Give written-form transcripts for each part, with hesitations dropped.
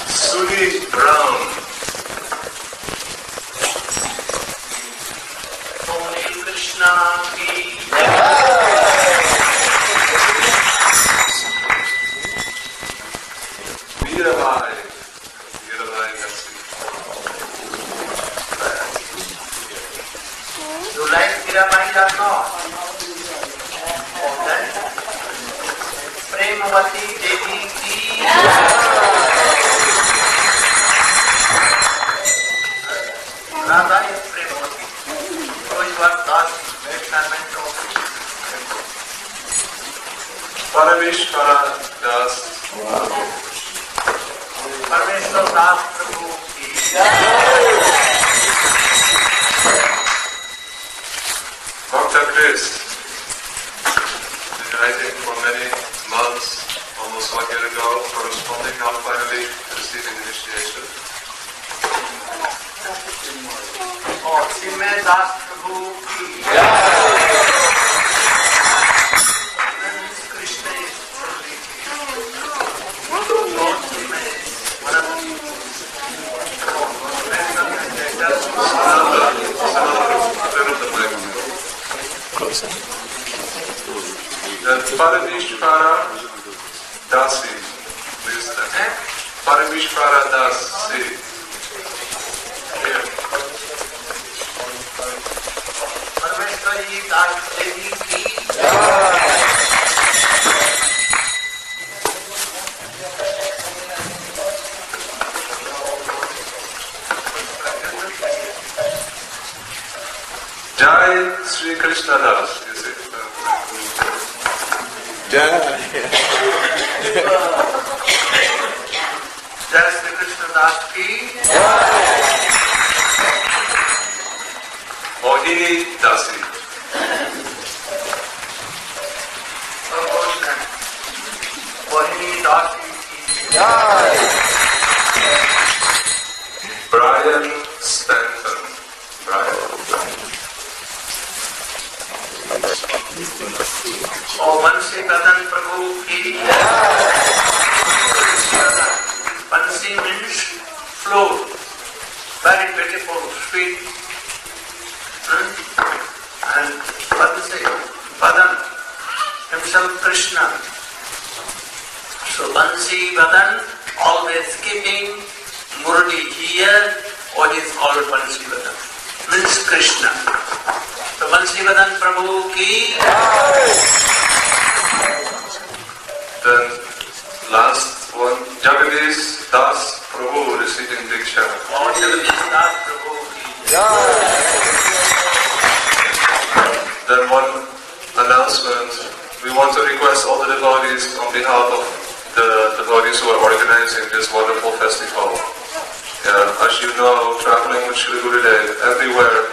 Sweet Brown. Holy Krishna ki Veerabhai. Veerabhai Kasi. You like Veerabhai or not? Then Premavati Devi ki Radha is Premavati. So you are Das, measurement of Parameshwara Das. Parameshwara Das Prabhu ki Dr. Chris been writing for many months, almost 1 year ago, corresponding now finally receiving initiation. और सिमय दास प्रभु की Krishna Parameshwara Dasi, please stand. Parameshwara Dasi. Parameshwari Das Devi ki Jai Sri Krishna Das. You see? Jai Sri Krishna Das ki Mohini Dasi. Mohini Dasi ki Brian Stanton. Brian. Oh, Bansi Kadan Prabhu ki Bansi means flow, very beautiful, sweet. And Vadan, himself Krishna. So Bansi Vadan, always keeping Murli here, what is called Bansi Vadan, means Krishna. So Bansi Vadan Prabhu ki. Then last one, Jagadish Das Prabhu receiving Diksha. Oh, Jagadish Das Prabhu ki. Then one announcement, we want to request all the devotees on behalf of the devotees who are organizing this wonderful festival. As you know, traveling with Shri Gurudev everywhere,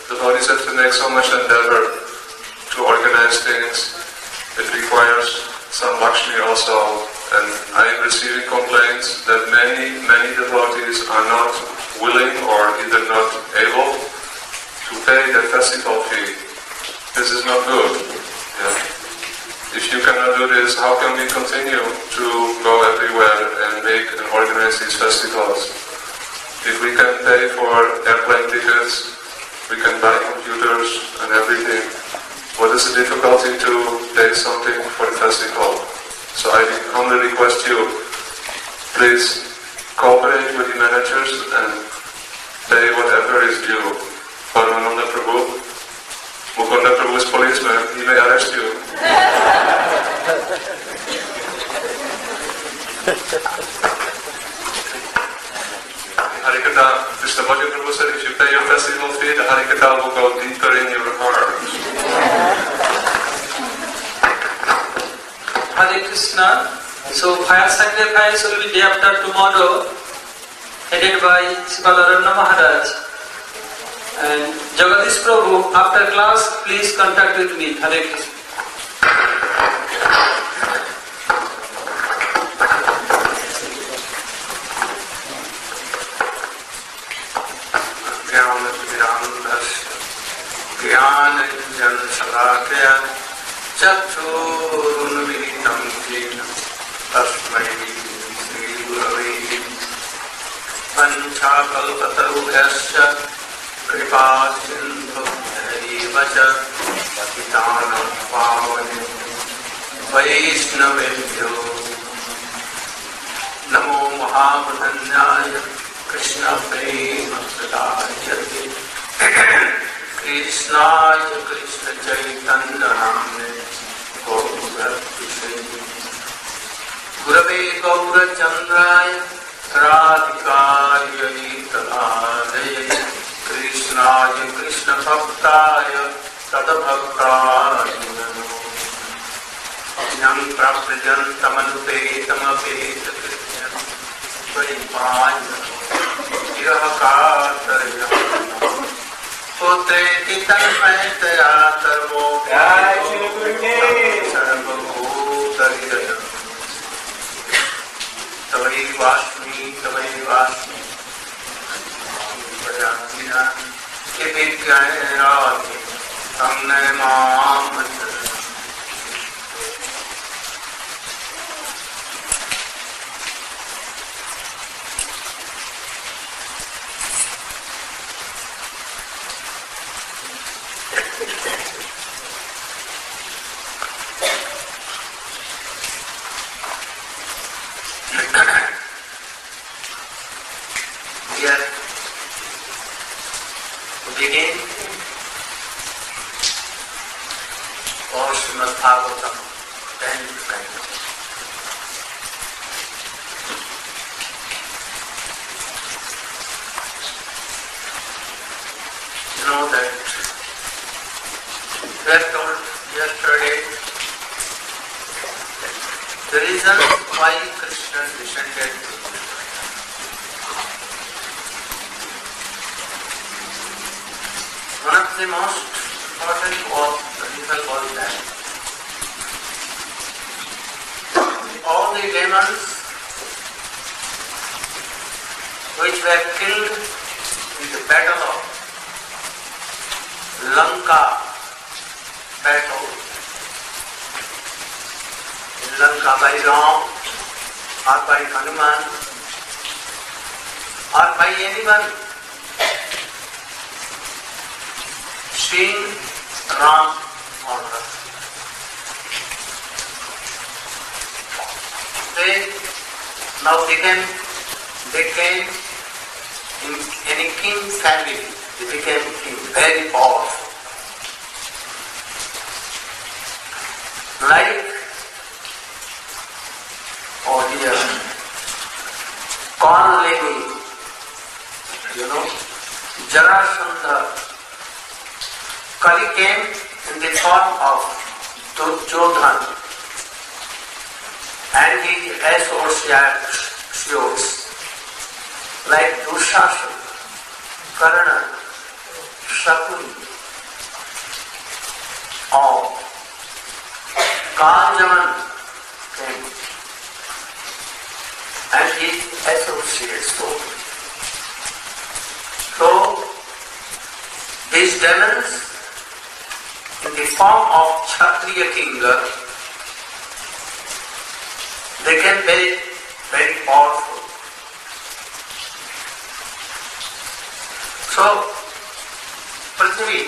devotees have to make so much endeavor to organize things. It requires some Lakshmi also, and I am receiving complaints that many devotees are not willing or either not able to pay their festival fee. This is not good. If you cannot do this, how can we continue to go everywhere and make and organize these festivals? If we can pay for airplane tickets, we can buy computers and everything. What is the difficulty to pay something for the festival? So I humbly request you, please cooperate with the managers and pay whatever is due. Paramananda Prabhu, Mukunda Prabhu is policeman, he may arrest you. Harikata, Krishna Bhajan Prabhu said, if you pay your festival fee, the Harikata will go deeper in your heart. Hare Krishna. So fire sacrifice will be day after tomorrow, headed by Sivalarana Maharaj. And Jagadish Prabhu, after class, please contact with me. Hare Krishna. ज्ञानञ्जनशलाकया चक्षुरुन्मीलितं येन तस्मै श्रीगुरवे पञ्चाकल्पतरुभ्यश्च कृपासिन्धुभ्यैव च पतितानां पावनेभ्यो वैष्णवेभ्यो नमो महावदन्याय कृष्णप्रेमप्रदायते कृष्णाय कृष्णचैतन्यनाम्ने गौरभक्तिसे गुरवे गौरचन्द्राय राधिकायै तदालये कृष्णाय कृष्णभक्ताय तद्भक्ताय नमो यं प्रव्रजन्तमनुपेतमपेतकृत्यं परिपाय चिरकातर्यं पुत्रेति तन्मयतया सर्वो सर्वभूतहृदयम् तवैवास्मि प्रजापिना के विज्ञानाति तन्ने मां begin or Srimad Bhagavatam 10th canto. You know that we have told yesterday the reason why Krishna descended to one of the most important reason was that all the demons which were killed in the battle of Lanka battle in Lanka by Ram or by Hanuman or by anyone seeing Ram or Ram. They now became in any king family, they became king, very powerful. Like here, Corn Lady, Jarasandha. Kali came in the form of Duryodhan and his associates like Dushasana, Karna, Shakuni, all. Kanjaman came and his associates. So these demons in the form of Kshatriya king, they can be very powerful. So, Prithvi,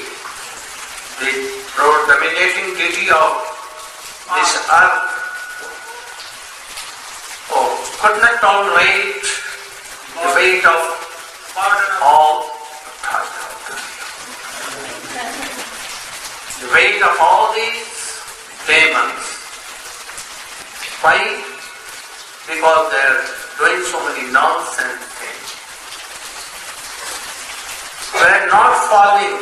the dominating deity of this earth, could not tolerate the weight of all the weight of all these demons. Why? Because they are doing so many nonsense things. They are not following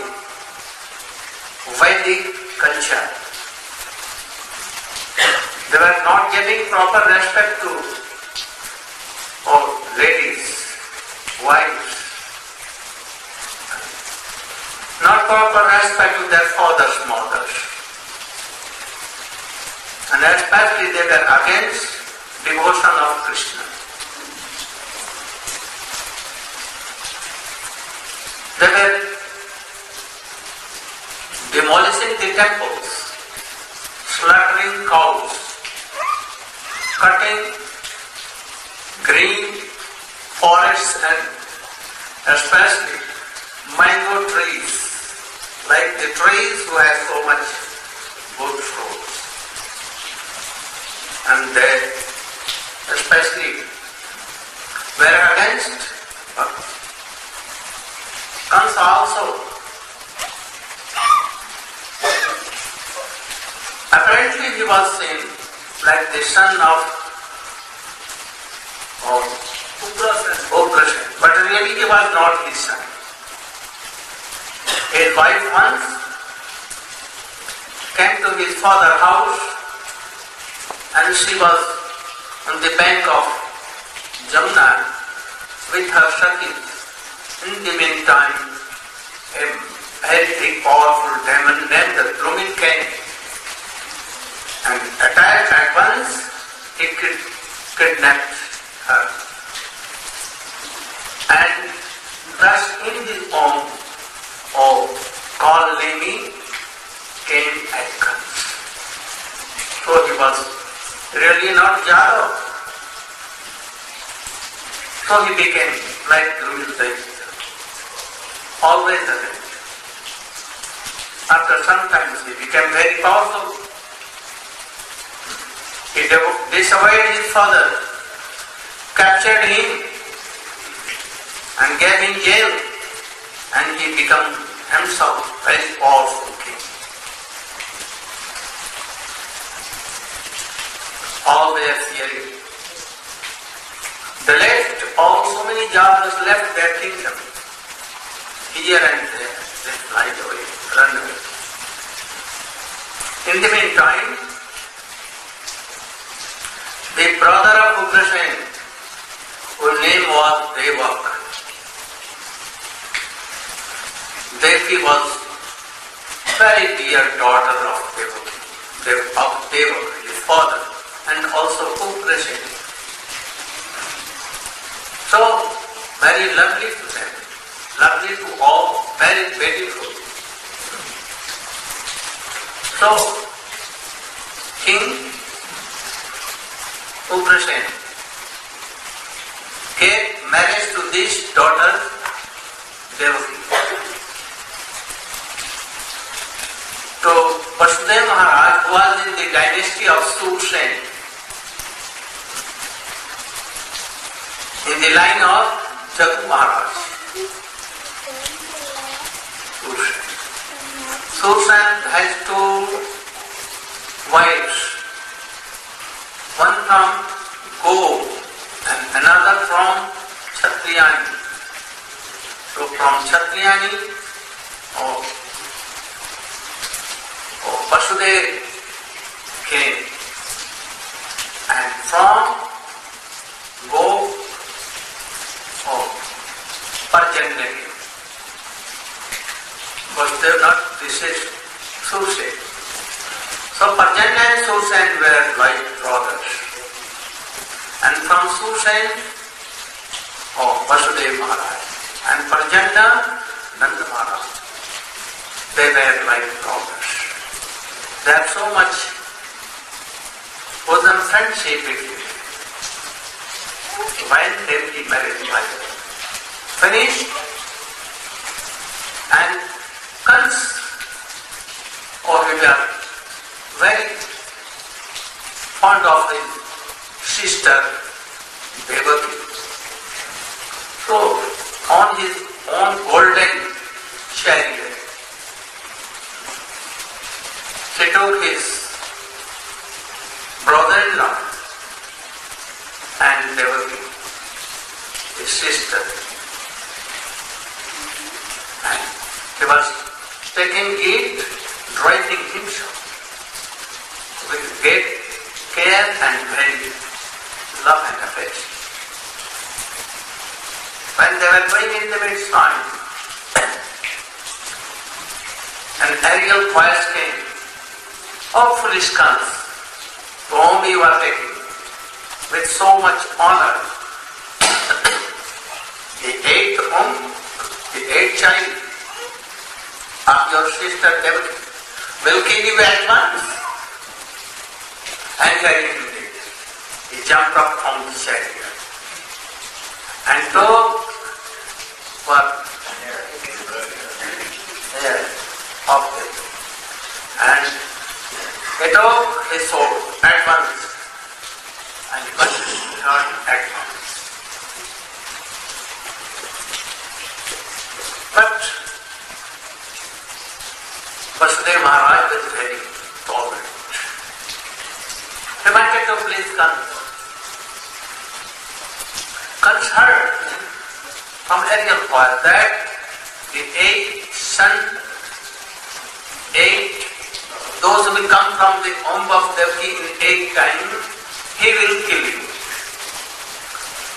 Vedic culture. They were not giving proper respect to ladies, wives. Not proper respect to their fathers, mothers. And especially they were against devotion of Krishna. They were demolishing the temples, slaughtering cows, cutting green forests and especially mango trees, like the trees who have so much good fruits. And they especially were against Kansa also. Apparently he was seen like the son of Ugrasena, but really he was not his son. His wife once came to his father's house and she was on the bank of Jamuna with her Sakis. In the meantime, a very powerful demon named the Blooming came and attacked at once. He kidnapped her. And thus in his own called Lemi came at guns. So he was really not Jadava. So he became like Dhruv, always alert. After some time he became very powerful. He disobeyed his father, captured him and gave him jail, and he became himself very powerful king. All were fearing. They left, so many Javanas left their kingdom. Here and there, they fly away, run away. In the meantime, the brother of Ugrasena, whose name was Devak, Devi was very dear daughter of Devak, his father, and also Ugrasena. So, very lovely to them, lovely to all, very beautiful. So, King Ugrasena gave marriage to this daughter Devaki to Vasudeva Maharaj, who was in the dynasty of Sursena, in the line of Jagu Maharaj. Sursena has two wives, one from Go and another from Kshatriyani. So from Kshatriyani, Vasudeva came, and from Go, Parjanya came. Vasudeva not, this is Sursena. So Parjanya and Sursena were like brothers. And from Sursena, Vasudeva Maharaj. And Parjanya, Nanda Maharaj. They were like brothers. They have so much bosom friendship with you. When they will be married, finished, and Kans, we are very fond of his sister Devaki. So, on his own golden chariot, he took his brother-in-law and Devaki, his sister, and he was taking it, driving himself with great care and very love and affection. When they were going in the midstime, an aerial voice came, "Oh, foolish Kans, to whom you are taking with so much honor, the eighth child, your sister Devaki will kill you at once. And carry him there. He jumped up from the chariot and took what? Hair of it. And he took his sword at once and cut her at once. But Vasudeva Maharaj was very tolerant. He wanted to please Kans. Kans heard from Ariel Paul that the 8 sons, 8, those who will come from the womb of Devaki in 8 times, he will kill you.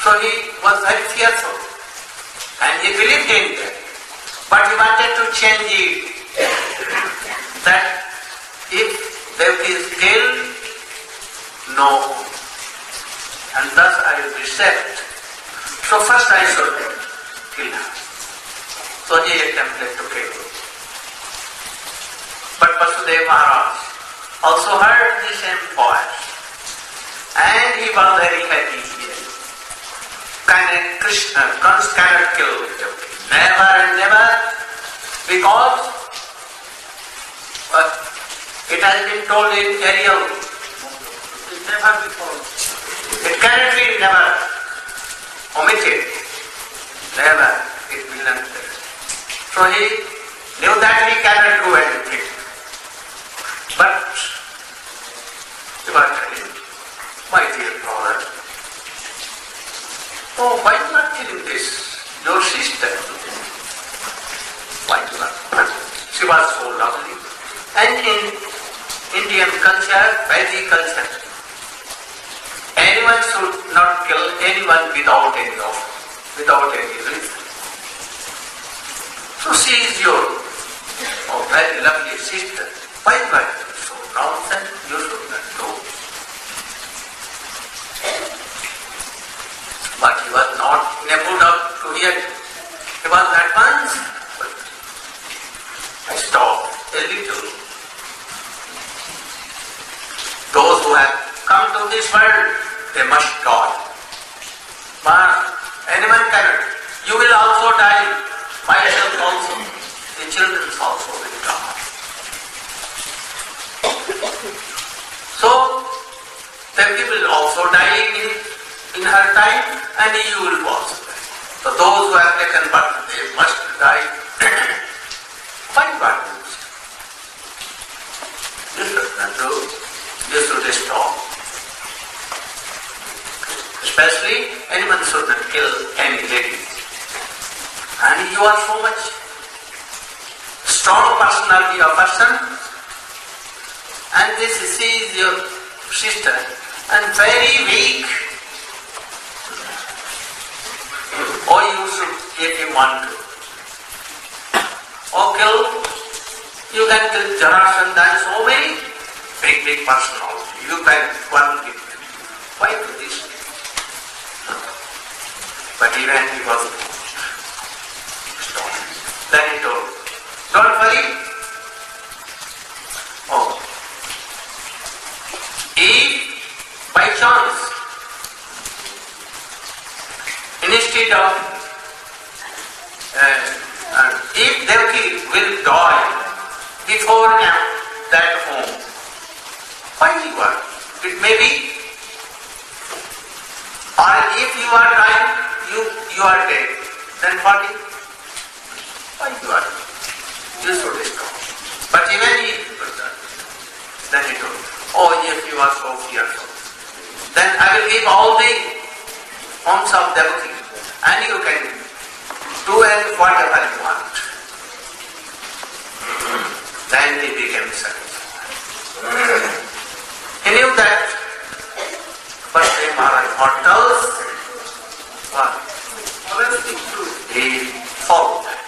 So he was very fearful and he believed in that. But he wanted to change it, that if Devaki is killed, no, and thus I will be saved. So first I should kill her. So he attempted to kill her. But Vasudeva Maharaj also heard the same voice, and he was very happy here. Krishna cannot kill Devaki. Never and never, because it has been told in Ariel, never before. It cannot be never omitted. Never. It will not be. So he knew that he cannot do anything. But he was telling, my dear brother, oh, why you not killing this? Your sister. Why you not? She was so lovely. And in Indian culture, Vedic culture, anyone should not kill anyone without any offer, without any reason. So she is your very lovely sister. Why you are so nonsense? You should not do. But he was not in a mood to hear it. He was at once. I stopped a little. Those who have come to this world, they must die. But anyone cannot. You will also die. Myself also. The children also will die. So, Devaki will also die in her time, and you will also die. So those who have taken birth, they must die. Why not? You should not do. You should stop. Especially, anyone should not kill any lady. And you are so much strong personality of person, and this is your sister, and very weak. Or you should, if you want to. Or kill, you can kill Jarasandha and so many big personality. You can one give them. Why do this? But even he was stopped. Then he told, don't worry. Oh. If by chance, instead of if Devaki will die before that home, why you are? It may be, or if you are dying, you are dead. Then what is? Why you are? You should stop. But even he was done. Then he told, oh, if you are so fearful, then I will give all the homes of Devaki, and you can do whatever you want. Then he became satisfied. He knew that, but the Maharaj mortals, what? He followed that.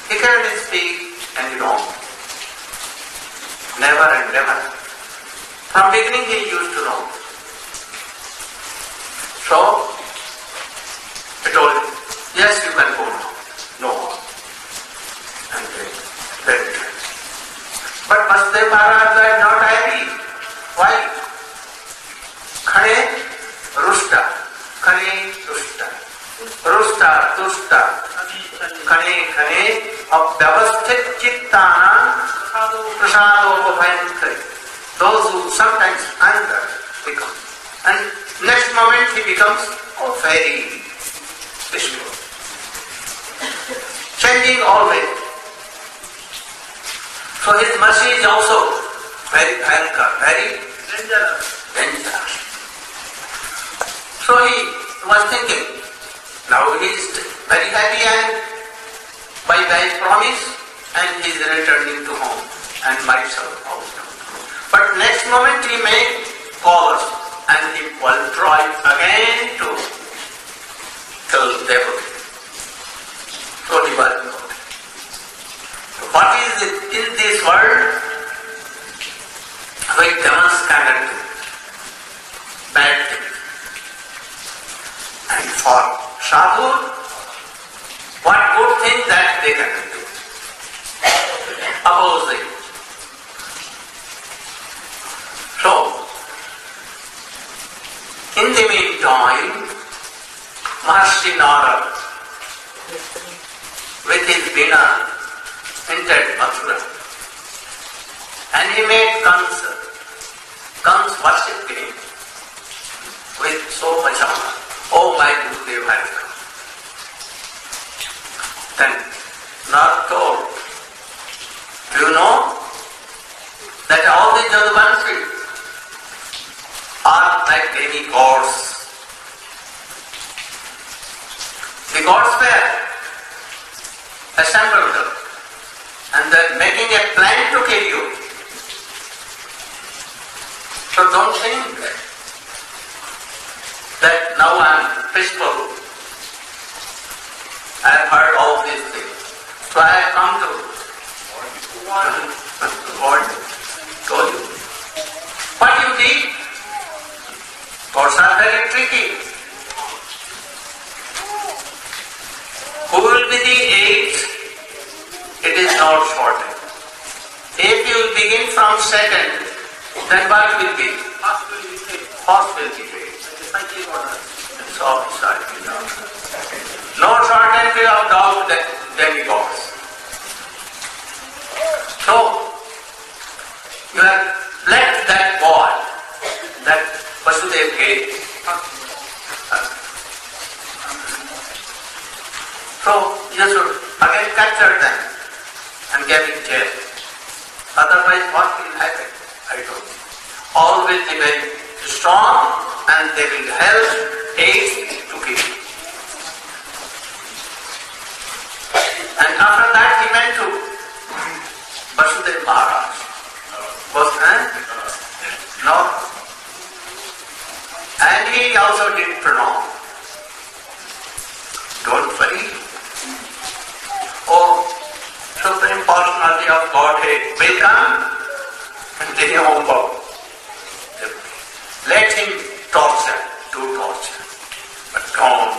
He cannot speak any wrong. Never and never. From beginning he used to know. So, he told him, yes, you can go now. No more. And then Vasudeva Maharaj was not happy. Why? Khane rusta, khane rusta, rusta, tusta, khane, avyavasthit chittana prasadopabhayankari. Those who sometimes anger become. And next moment he becomes very peaceful. Changing always. So his mercy is also very bhayankar, very dangerous. So he was thinking, now he is very happy and by his promise and he is returning to home and myself also. But next moment he may call us and he will try again to kill devotee. So he was not. What is it in this world? Which demons cannot do bad things. And for sadhu, what good thing that they cannot do? Opposite. So, in the meantime, Maharshi Narayana, with his veena, entered Mathura. And he made Kansa. Kans worshipped him with so much honor. Oh my Gurudev has come. Then Narad told, do you know that all the Jadvanshi are like any gods? The gods were assembled and they're making a plan to kill you. So don't think that now I'm peaceful. I have heard all these things. So I have come to warn you, told you. What you did, gods are very tricky. Who will be the eighth? It is not shortened. If you will begin from second, then what will be? First will be great. It's all beside me now. No shortened of doubt that demigods. So, you have left that God, that Vasudeva gave. So, you should again capture them and get in jail. Otherwise, what will happen? I don't know. All will be very strong and they will help aid to kill you. And after that he went to Vasudeva Maharaj. Was no. And he also did pranam. Don't worry. Oh, Supreme Personality of Godhead will come and take him home bound. Let him torture, do torture. But don't.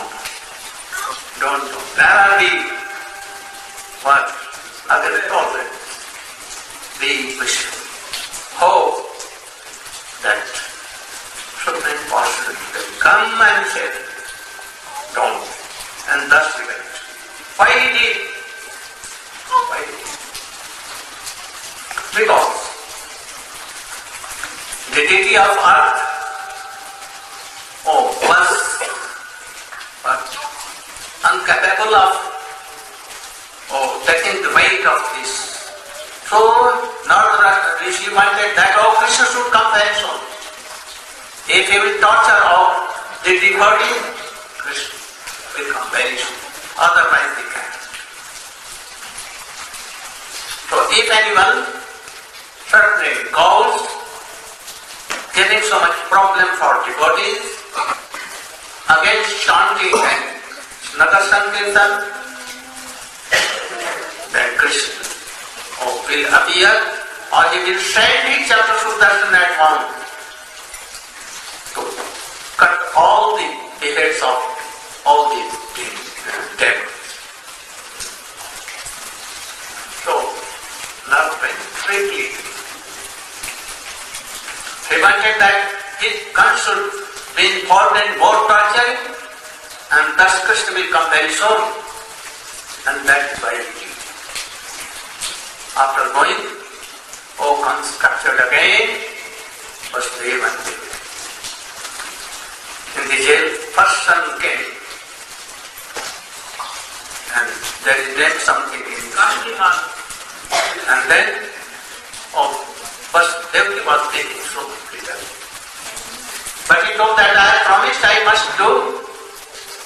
There are the what? Other torture. We wish hope that Supreme Personality will come and say, don't. And thus we went. Why he did? Why? Because the deity of earth was incapable of taking the weight of this. So Narayana Rishi wanted that Krishna should come very soon. If he will torture all the devotee, Krishna will come very soon. Otherwise they can't. So if anyone certainly caused giving so much problem for devotees against chanting and Nagar Sankirtan, then Krishna will appear or he will send his Chakra Sudarshan at once to cut all the heads of all the devils. So, love very quickly wanted that his gun should be involved in more torture, and thus Krishna will come very soon. And that is why he did. After going, Kans captured again, Vasudeva and Devi. In the jail, first son came, and there is named something in Gandhiman. And then, first Devaki was taking so little. But he told that I promised I must do,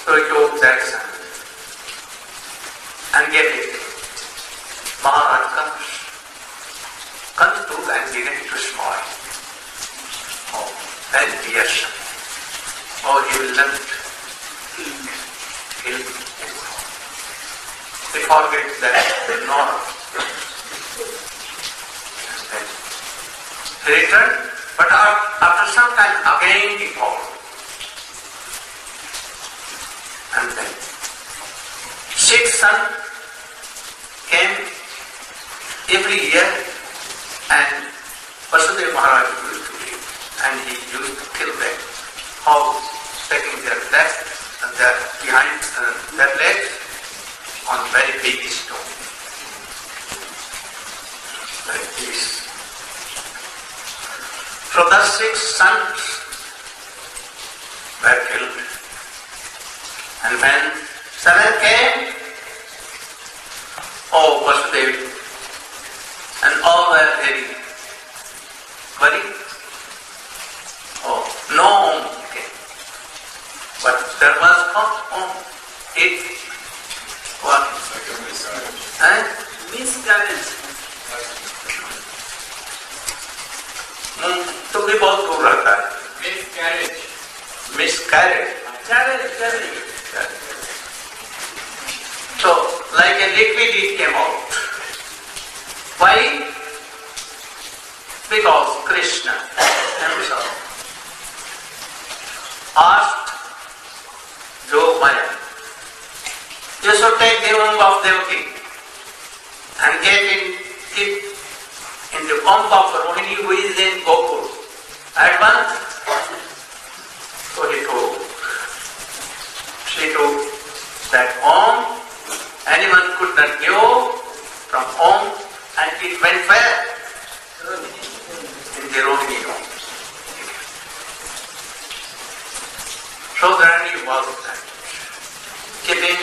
so he took that son and gave it. Maharaj Kans. Kans took and began to smile. Then dear son. He will love it. He forgets that nor. He returned, but after some time again he called. And then sixth son came every year, and Vasudeva Maharaj used to live, and he used to kill them. How? Taking their left and their behind their legs on very big stone. Like this. So the 6 sons were killed. And when 7 came, Vasudeva, and all were very worried. No home came. But there was it was miscarriage. तो भी बहुत दूर रहता है. Miscarriage. So, like a liquid it came out. Why? Because Krishna himself asked Maya, you should take the womb of Devaki and get it in the womb of Rohini who is in Gokul at once. So she took that womb. Anyone could not go from home, and it went where? In the Rohini home. So Narayana was that, keeping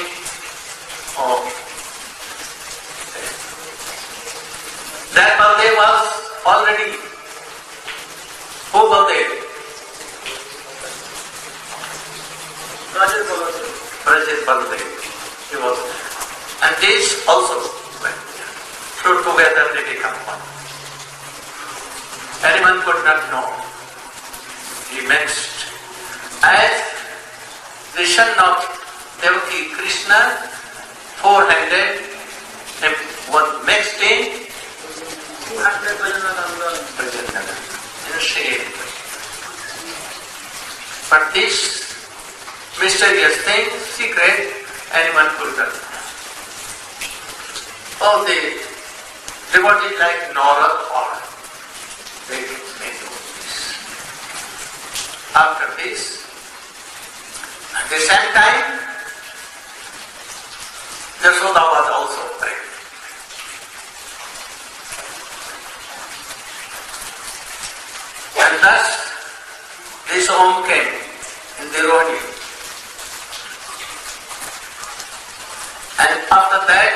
that Baldev was already. Who Baldev? Rajas Baldev. He was. And this also went. So together they become one. Anyone could not know. He mixed. As the son of Devaki Krishna, 400, was mixed in 200 in same. But this mysterious thing, secret, anyone could not know. All the devotees like Narayana or they may know this. After this, at the same time, Yashoda was also pregnant. And thus, this home came in the Rohini. And after that,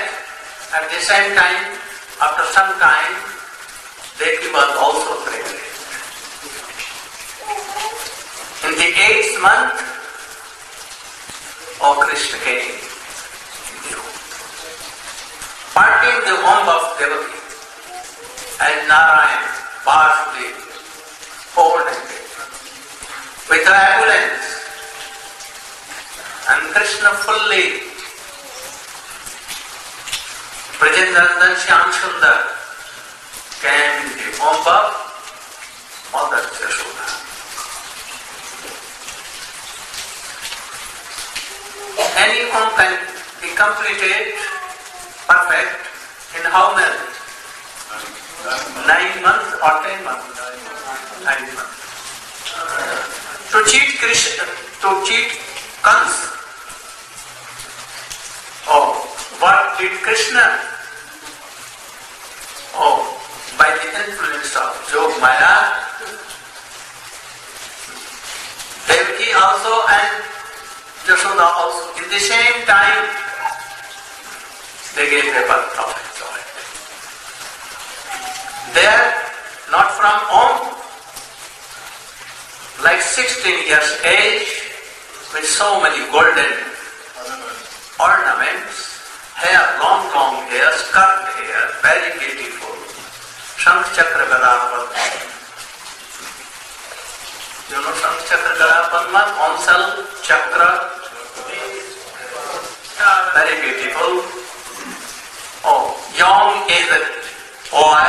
at the same time, after some time, Devaki was also pregnant. In the 8th month, Krishna came. Parting the womb of Devaki and Narayana partially folded with ambulance, and Krishna fully Prajanandan Shyam Sundar came in the womb of Mother Yashoda. Any womb can be completed perfect in how many? 9 months or 10 months? 9 months. cheat Krishna, to cheat Kans. Oh, what did Krishna? Oh, by the influence of Jog Maya, Devaki also and Yashoda also, in the same time, they gave a birth of joy. They are not from home, like 16 years age, with so many golden ornaments, hair, long hair, skirt hair, very beautiful. Shankh Chakra Gada Padma. You know Shankh Chakra Gada Padma? Onsal Chakra. Very beautiful. Oh, young aged boy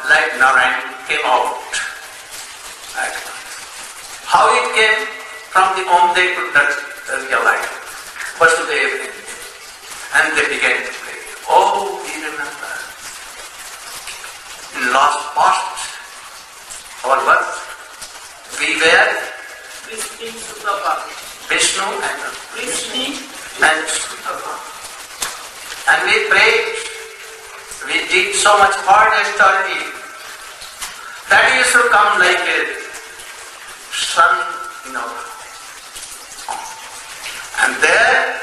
like Narayana came out. Like that. How it came from the home they could not realize. Vasudeva. And they began to play. Oh, we remember. In last past, our birth, we were Vishnu and Sutapa. And we prayed. We did so much hard study that you should come like a sun in our home. And there,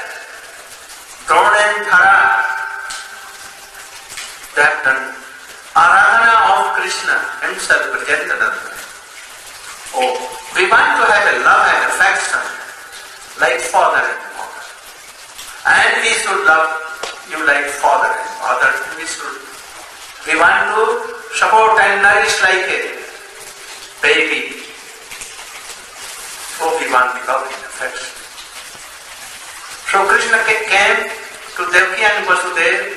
Drona and Dhara, they have done Aradhana of Krishna himself, Prajantananda. Oh, we want to have a love and affection like father and mother. And we should love you like father and mother. We want to support and nourish like a baby. So we want the love and affection. So Krishna came to Devaki and Vasudeva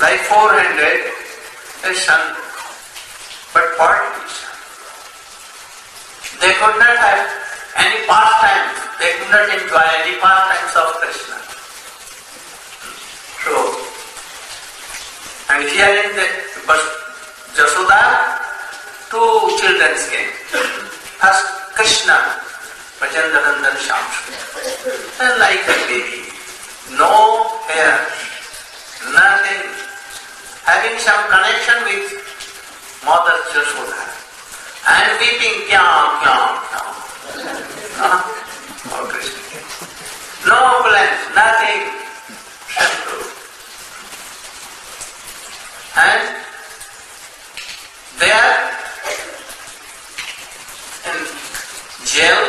like 400 a son, but what is son? They could not have any pastimes, they could not enjoy any pastimes of Krishna. So, and here in the Jasoda, two children came. First Krishna, Vajandanandan Shamsu, and like a baby, no hair, nothing, having some connection with Mother Jasoda, and weeping, kyam, kyam, kyam. Oh, Krishna. No plans, nothing, simple. And there, in jail,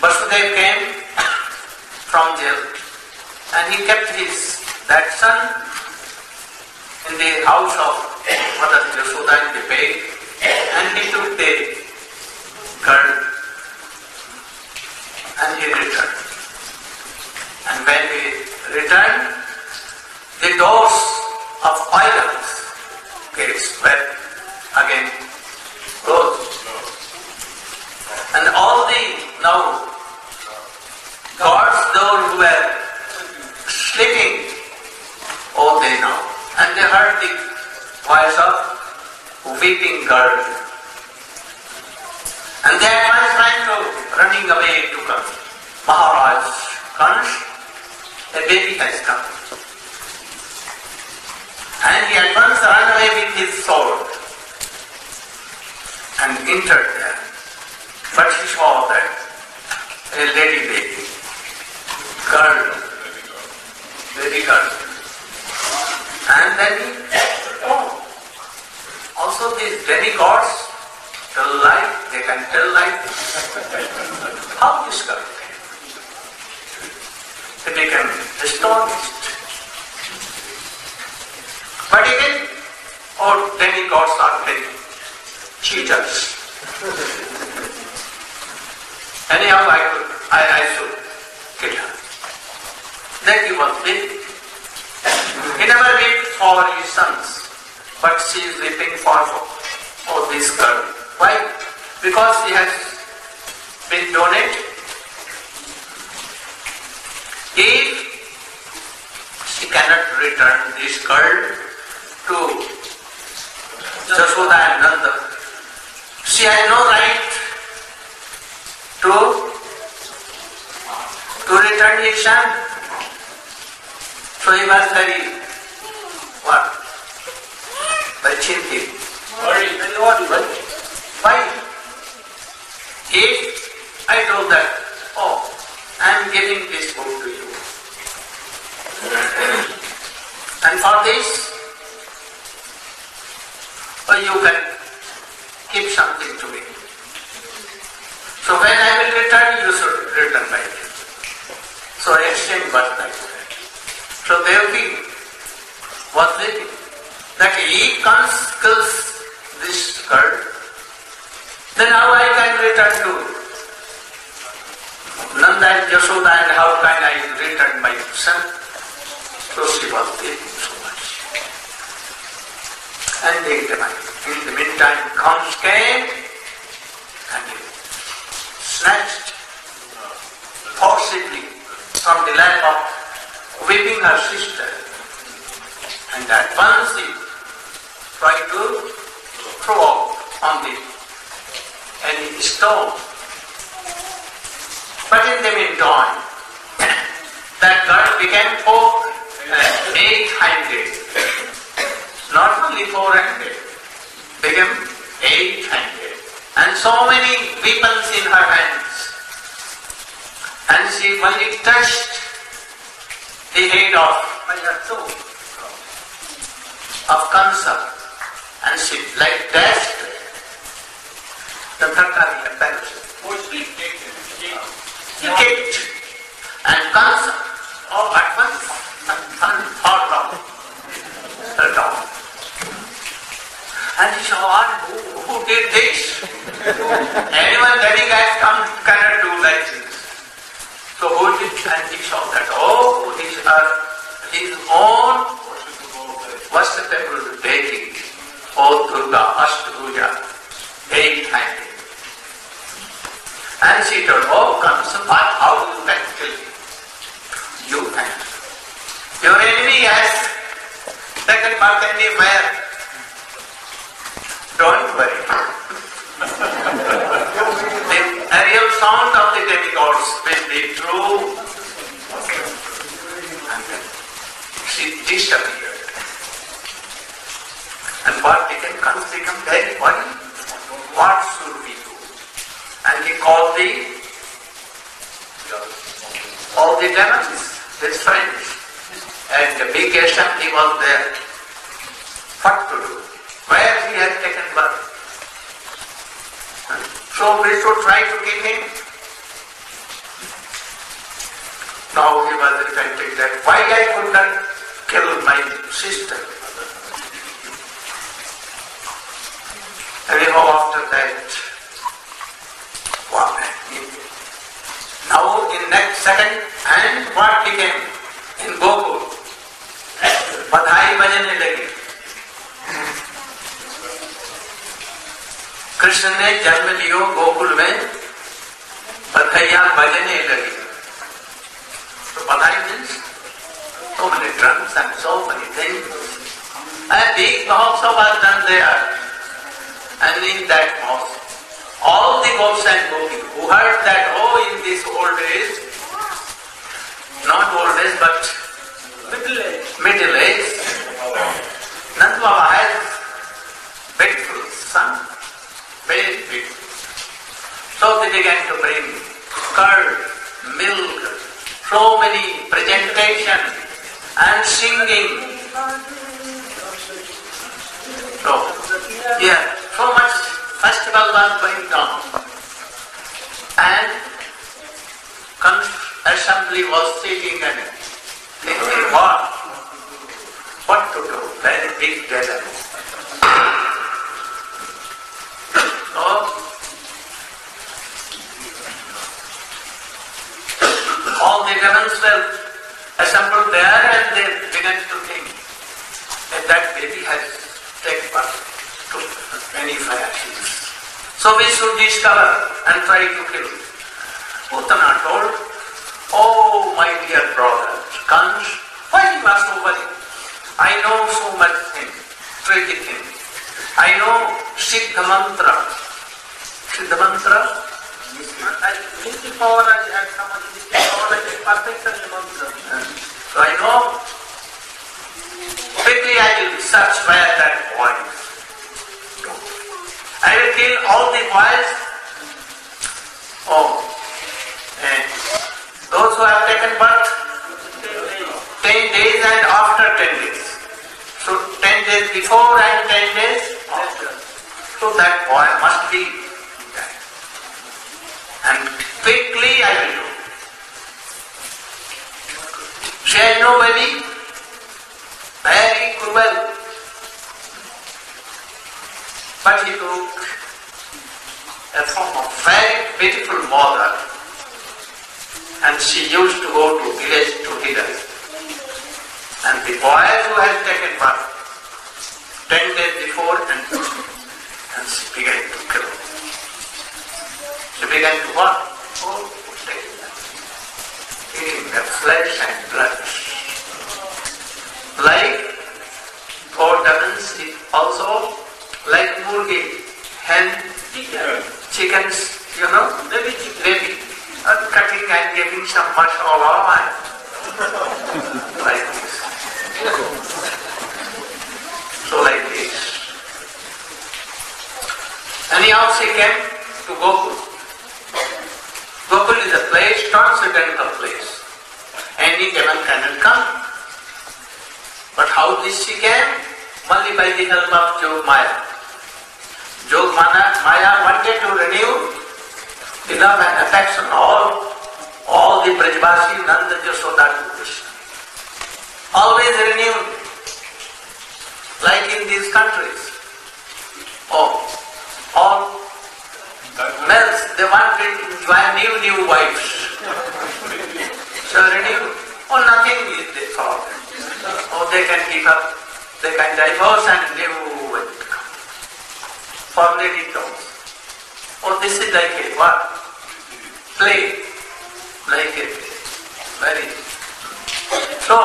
Vasudeva came from jail and he kept that son in the house of Mother Jasoda in the bed, and he took the girl and he returned. And when he returned, the doors of islands gates were again closed. And all the now gods, those who were sleeping, oh, they know. And they heard the voice of weeping girl. And they at once ran to running away to come. Maharaj Kans, a baby has come. And he at once ran away with his sword and entered there. But he saw that a lady baby, girl, baby girl. And then he, oh, also these demigods tell life, they can tell life. How this girl came? They became astonished. But again, all demigods are very cheaters. Anyhow, I should kill her. Then he was weeping. He never wept for his sons, but she is weeping for this girl. Why? Because she has been donated. If she cannot return this girl to Jasoda and Nanda, she has no right to return his son. So he was very chinted. Very worried. Why? If I told that, I am giving this book to you, and for this, you can keep something to me. So when I will return, you should return by it. So exchange was like that. So Devaki was thinking that he kills this girl, then how I can return to Nanda and Yashoda, and how can I return my son? So she was thinking so much. And in the meantime, Kams came and he snatched forcibly from the lap of whipping her sister, and at once he tried to throw out on the any stone. But in the meantime, that girl became 800. Not only 400, became 800. And so many weapons in her hands. And she only touched the head of Kansa, and she like dashed the Tharkari embarrassed. He kicked, and Kansa, at once, fell down. And he said, who did this? Anyone getting as cannot do like this. So who did? And he saw that, these are his own worshipable deities. Durga, Ashtapuja, 800. And she told, Kamsa, how you can kill me? You can. Your enemy has taken birth anywhere. Don't worry. The real sound of the demigods will be true. And then she disappeared. And what became very worried. What should we do? And he called all the demons, his friends. And the big assembly was there. What to do? Where he had taken birth. So we should try to kill him. Now he was repenting that why I could not kill my sister. Anyhow, after that, what happened? Now in next second, and what became in Gokul? बधाई बजने लगी. कृष्ण ने जन्म लियो गोकुल में, बधाइयां बजने लगी. So बधाई means so many drums and so many things. And big mahotsav was done there. And in that mahotsav, all the gopis and gopis who heard that, in this old age, not old age but middle age, Nanda Baba has beautiful son, very beautiful. So they began to bring curd, milk, so many presentation and singing. So much festival was going on. And assembly was sitting and thinking, what to do? Very big gathering. So, all the demons were assembled there, and they began to think that baby has taken birth to many fires. So we should discover and try to kill it. Putana told, my dear brother, Kans, why you are so worried? I know so much things, tricky things. I know Siddha Mantra. Siddha Mantra Mystic power I had some mystic power I get perfection in mantra. So I know quickly I will search where that boy is. I will kill all the boys. And those who have taken birth 10 days and after 10 days. So 10 days before and 10 days after. So that boy must be dead. And quickly I will do. She had no baby. Very cruel. But he took a form of very beautiful mother. And she used to go to village to hidden. And the boys who had taken birth 10 days before and she began to kill. She began to what? Eating the flesh and blood. Like for demons it also like murgi, hen, chickens, baby, cutting and giving some mashallah and like this. So like this. Anyhow she came to Gokul. Gokul is a place, transcendental place. Any demon cannot come. But how did she came? Only by the help of Jog Maya. Jog Maya wanted to renew the love and affection all the Brajbasi, Nanda, Jasoda to Krishna. Always renewed, like in these countries. All males, they want to enjoy new wives. So renew. Nothing is the problem. They can give up, they can divorce and live with for lady dogs. This is like a what? Play. Like a very. So,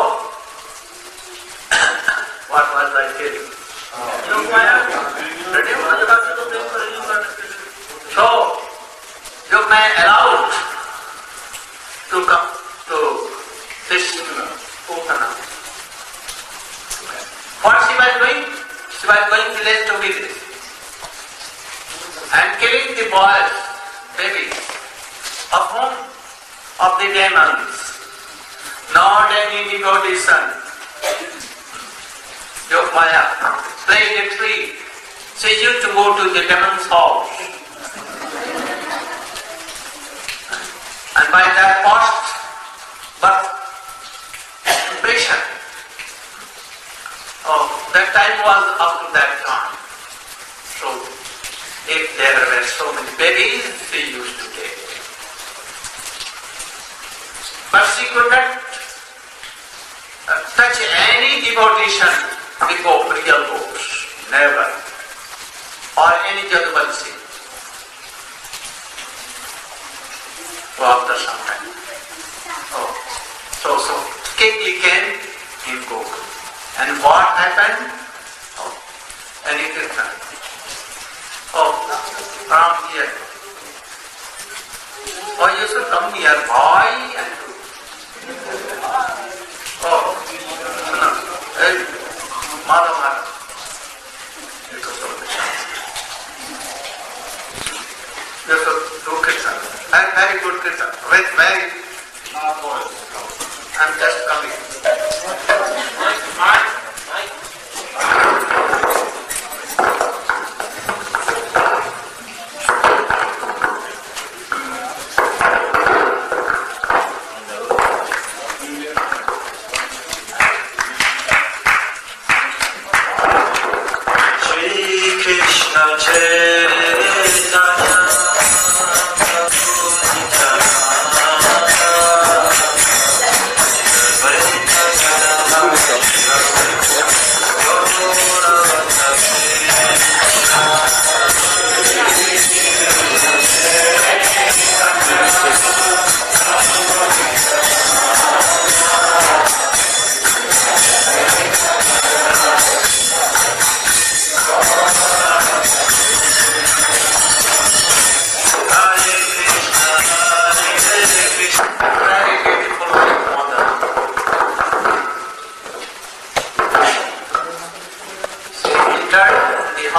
what was I telling? So, Yogmaya allowed to come to this Upana. What she was doing? She was going village to village and killing the boys, babies, of whom? Of the demons. Not any devotion. Yogmaya played a tree. She used to go to the demon's house. And by that post-birth impression, that time was up to that time. So, if there were so many babies, she used to take. But she could not touch any devotion before real books. Never. Or any Jadvansi. So after some time. So quickly came in Gokul. And what happened? And it is done. From here. You should come here, boy, and do. No. Hey, Mother. You should do Kirtan. Very good Kirtan. Very. I'm just coming.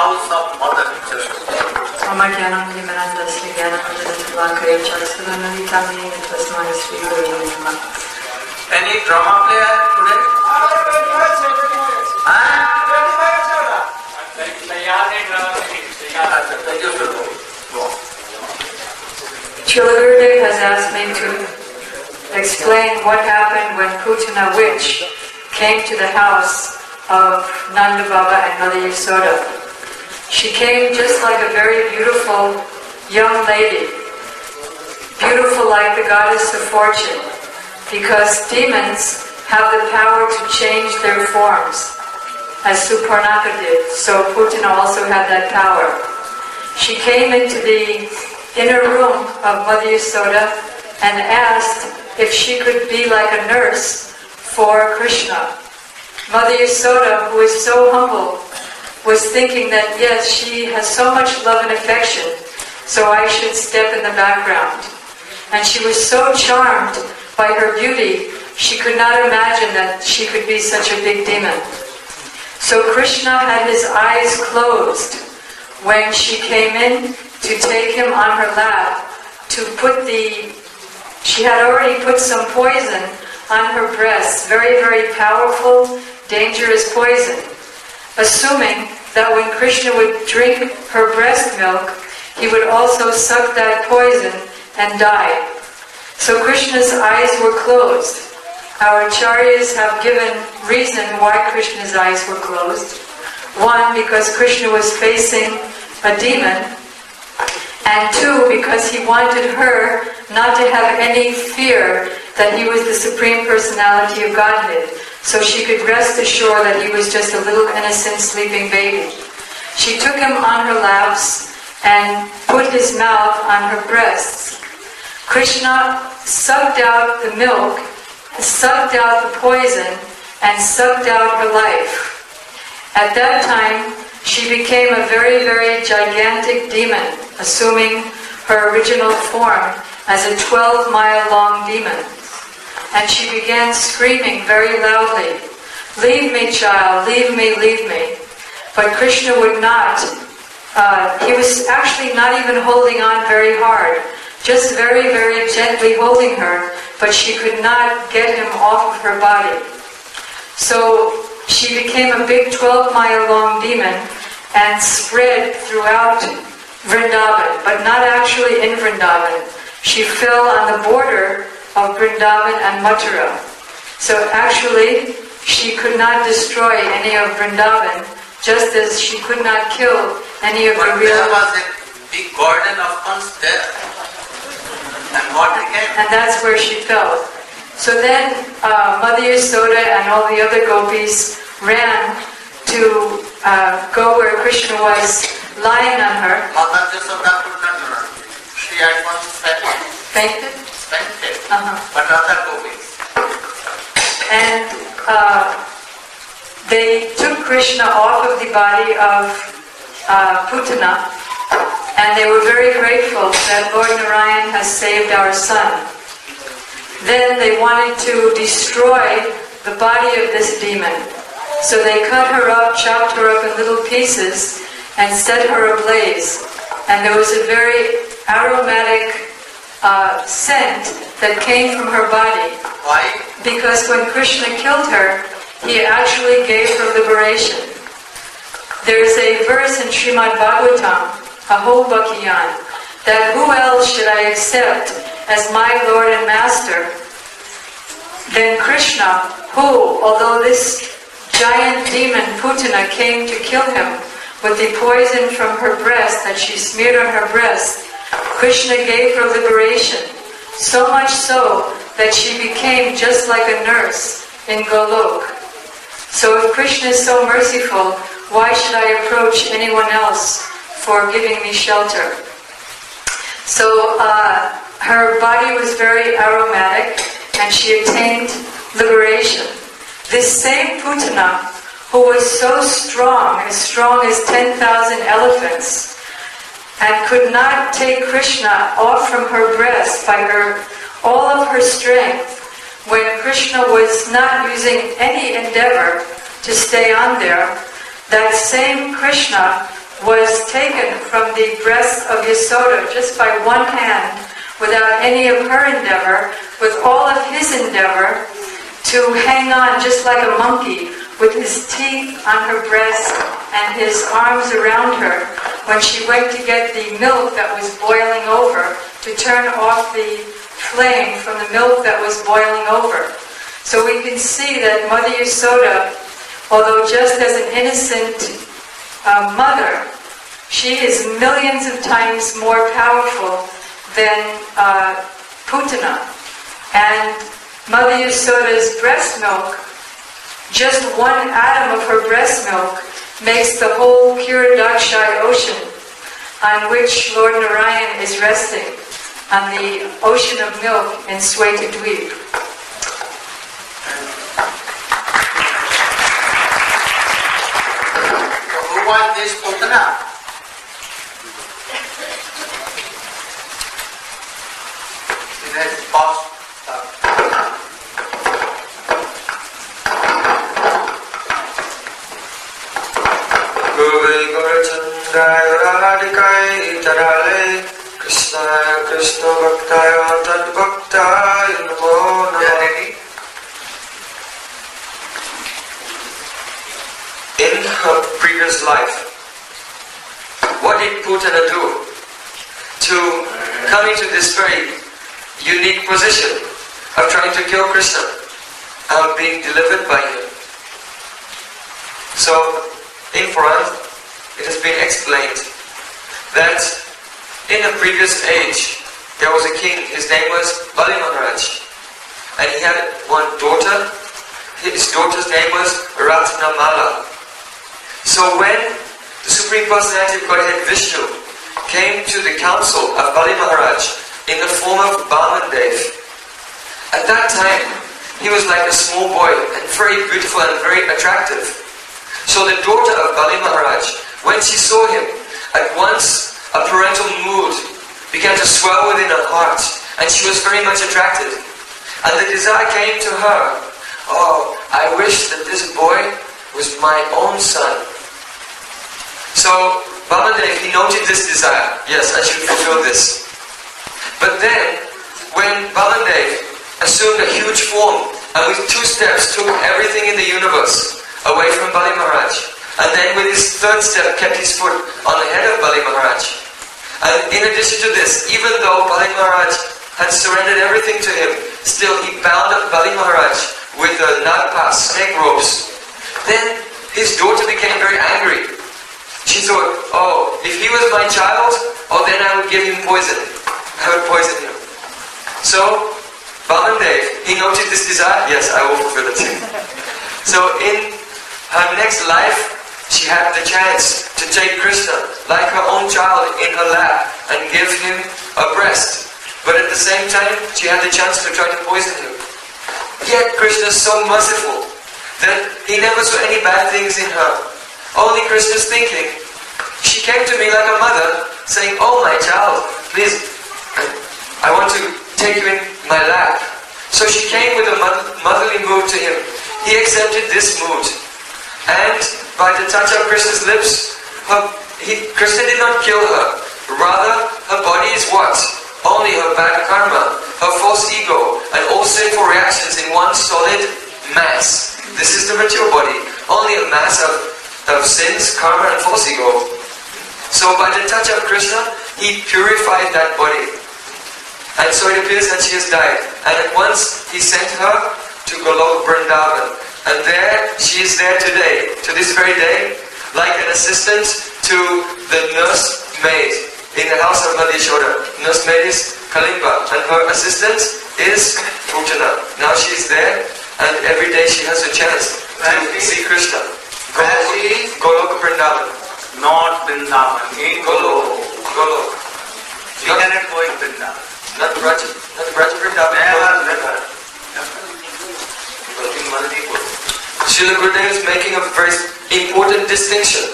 house of Mother Chashma. Omagyanam Vimanandasya Gyanam Vimanandasya Chaksadanavitami Tasmai Sri Guru Namaha. Any drama player today? Srila Gurudev has asked me to explain what happened when Putana witch came to the house of Nanda Baba and Mother Yasoda. She came just like a very beautiful young lady, beautiful like the goddess of fortune, because demons have the power to change their forms, as Suparnaka did, so Putana also had that power. She came into the inner room of Mother Yasoda and asked if she could be like a nurse for Krishna. Mother Yasoda, who is so humble, was thinking that yes, she has so much love and affection, so I should step in the background. And she was so charmed by her beauty, she could not imagine that she could be such a big demon. So Krishna had his eyes closed when she came in to take him on her lap to she had already put some poison on her breast, very, very powerful, dangerous poison, assuming that when Krishna would drink her breast milk, he would also suck that poison and die. So Krishna's eyes were closed. Our acharyas have given reason why Krishna's eyes were closed. One, because Krishna was facing a demon, and two, because he wanted her not to have any fear that he was the Supreme Personality of Godhead, so she could rest assured that he was just a little innocent sleeping baby. She took him on her laps and put his mouth on her breasts. Krishna sucked out the milk, sucked out the poison, and sucked out her life. At that time, she became a very, very gigantic demon, assuming her original form as a 12-mile-long demon. And she began screaming very loudly, "Leave me, child, leave me, leave me." But Krishna would not. He was actually not even holding on very hard, just very, very gently holding her, but she could not get him off of her body. So she became a big 12-mile-long demon and spread throughout Vrindavan, but not actually in Vrindavan. She fell on the border of Vrindavan and Mathura. So actually, she could not destroy any of Vrindavan, just as she could not kill any of the real... There was a big garden of Kans there. And what became? And that's where she fell. So then Mother Yasoda and all the other gopis ran to go where Krishna was lying on her. Mother Yasoda could not run. She at once Fainted? fainted. Uh-huh. But other gopis. And they took Krishna off of the body of Putana, and they were very grateful that Lord Narayana has saved our son. Then they wanted to destroy the body of this demon. So they cut her up, chopped her up in little pieces, and set her ablaze. And there was a very aromatic scent that came from her body. Why? Because when Krishna killed her, he actually gave her liberation. There's a verse in Srimad Bhagavatam, Ahobakyan, that who else should I accept as my Lord and Master than Krishna, who, although this giant demon Putana came to kill him with the poison from her breast that she smeared on her breast, Krishna gave her liberation, so much so that she became just like a nurse in Golok. So if Krishna is so merciful, why should I approach anyone else for giving me shelter? So her body was very aromatic and she attained liberation. This same Putana, who was so strong as 10,000 elephants, and could not take Krishna off from her breast by all of her strength, when Krishna was not using any endeavor to stay on there, that same Krishna was taken from the breast of Yasoda just by one hand, without any of her endeavor, with all of his endeavor, to hang on just like a monkey, with his teeth on her breast and his arms around her, when she went to get the milk that was boiling over, to turn off the flame from the milk that was boiling over. So we can see that Mother Yasoda, although just as an innocent mother, she is millions of times more powerful than Putana. And Mother Yasoda's breast milk, just one atom of her breast milk, makes the whole pure Dakshai ocean on which Lord Narayana is resting, on the ocean of milk in Sweta Dweep. Who was this Putana? It has passed. Radhikai Tarale Krishna Krishna Bhaktaya Tad Bhaktaya Namo Namo. In her previous life, what did Putana do to come into this very unique position of trying to kill Krishna and being delivered by him? So, in Puran, it has been explained that in a previous age, there was a king, his name was Bali Maharaj, and he had one daughter. His daughter's name was Ratnamala. So when the Supreme Personality of Godhead Vishnu came to the council of Bali Maharaj in the form of Vamandev, at that time he was like a small boy and very beautiful and very attractive. So the daughter of Bali Maharaj, when she saw him, at once a parental mood began to swell within her heart, and she was very much attracted. And the desire came to her, oh, I wish that this boy was my own son. So Vamandev, he noted this desire, yes, I should fulfill this. But then, when Vamandev assumed a huge form, and with 2 steps took everything in the universe away from Bali Maharaj, and then with his 3rd step kept his foot on the head of Bali Maharaj. And in addition to this, even though Bali Maharaj had surrendered everything to him, still he bound up Bali Maharaj with the nagpas, snake ropes. Then his daughter became very angry. She thought, oh, if he was my child, oh, then I would give him poison. I would poison him. So Vamandev, he noted this desire, yes, I will fulfill it. So in her next life, she had the chance to take Krishna like her own child in her lap and give him a breast. But at the same time, she had the chance to try to poison him. Yet Krishna is so merciful that he never saw any bad things in her. Only Krishna's thinking. She came to me like a mother, saying, oh my child, please, I want to take you in my lap. So she came with a motherly mood to him. He accepted this mood. And by the touch of Krishna's lips, Krishna did not kill her. Rather, her body is what? Only her bad karma, her false ego, and all sinful reactions in one solid mass. This is the mature body. Only a mass of sins, karma, and false ego. So by the touch of Krishna, he purified that body. And so it appears that she has died. And at once, he sent her to Golok Vrindavan. And there, she is there today, to this very day, like an assistant to the nurse maid in the house of Mother Yasoda. Nurse maid is Kalimba, and her assistant is Putana. Now she is there, and every day she has a chance to see Krishna. Golok Vrindavan. Not Vrindavan, in Golok. She cannot go in Vrindavan. Not Braja Vrindavan. Never. Srila Gurudev is making a very important distinction.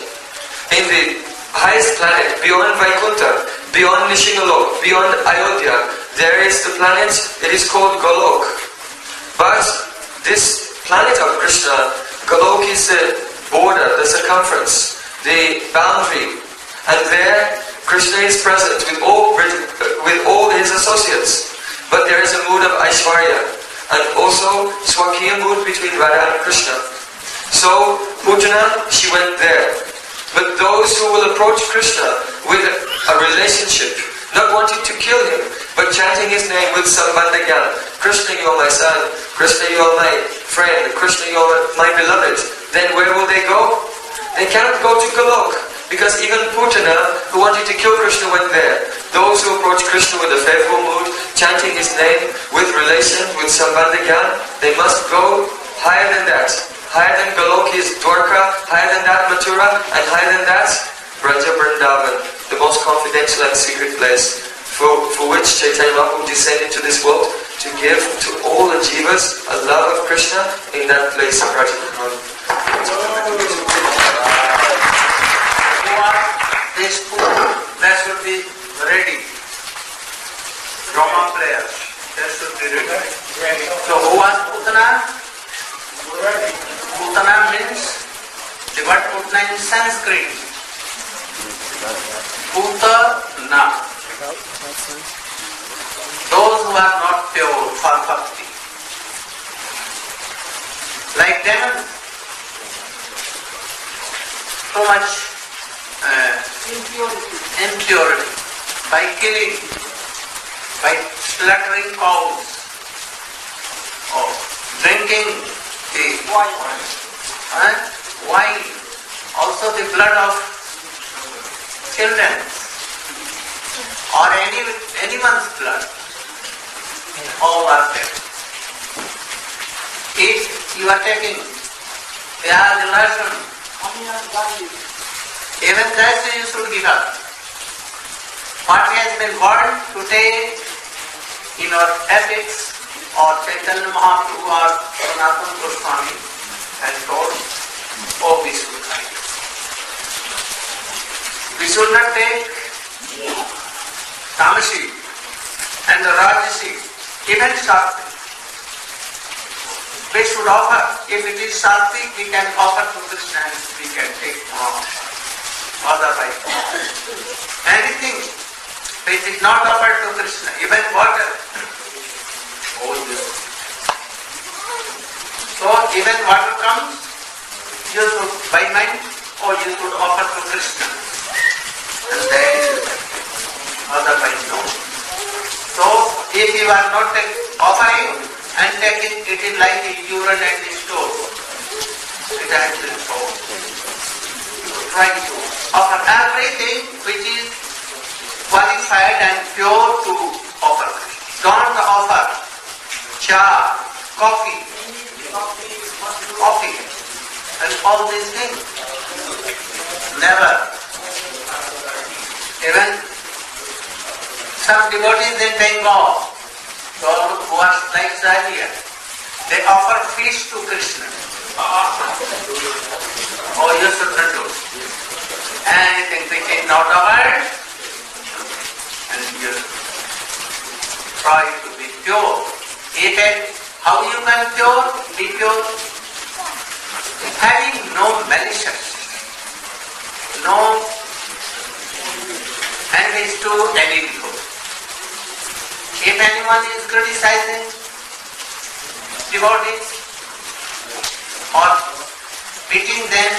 In the highest planet, beyond Vaikuntha, beyond Nishingalok, beyond Ayodhya, there is the planet, it is called Golok. But this planet of Krishna, Golok is the border, the circumference, the boundary And there, Krishna is present with all his associates. But there is a mood of Aishwarya, and also Swakiya mood between Radha and Krishna. So, Putana, she went there. But those who will approach Krishna with a relationship, not wanting to kill him, but chanting his name with Sambandha Jnana, Krishna, you are my son, Krishna, you are my friend, Krishna, you are my beloved, then where will they go? They cannot go to Golok, because even Putana, who wanted to kill Krishna, went there. Those who approach Krishna with a faithful mood, chanting his name with relation, with Sambandha Jnana, they must go higher than that. Higher than Golok is Dwarka, higher than that Mathura, and higher than that Braja Vrindavan, the most confidential and secret place for which Chaitanya Mahaprabhu descended to this world to give to all the jivas a love of Krishna in that place of Braja Vrindavan. This food that should be ready. Drama players, that should be ready. So who was Putana? Putana means the word Putana in Sanskrit. Putana. Those who are not pure for bhakti. Like demons. So much impurity by killing, by slaughtering cows, or drinking the wine, also the blood of children, or anyone's blood, all are there. If you are taking Pyaj, Lasan, even that you should give up. What has been warned today in our epics, or Chaitanya Mahaprabhu or Sanatana Goswami has told, oh, we should try. We should not take tamasi and rajasi, even sattvic. We should offer, if it is sattvic, we can offer to Krishna and we can take more. Otherwise, anything which is not offered to Krishna, even water, all this. So even water comes, you should by mind or you should offer to Krishna. And then otherwise no. So if you are not offering and taking, it is like a urine and a stone. It has been so. Try to offer everything which is qualified and pure to offer. Don't offer cha, coffee, and all these things. Never. Even some devotees in Bengal, those who are like Zaria, they offer fish to Krishna. Oh, you should not do. Anything which is not offered, and you try to be pure. Eat it. How you can be pure? Having no malicious, no enemies to any people. If anyone is criticizing devotees or beating them,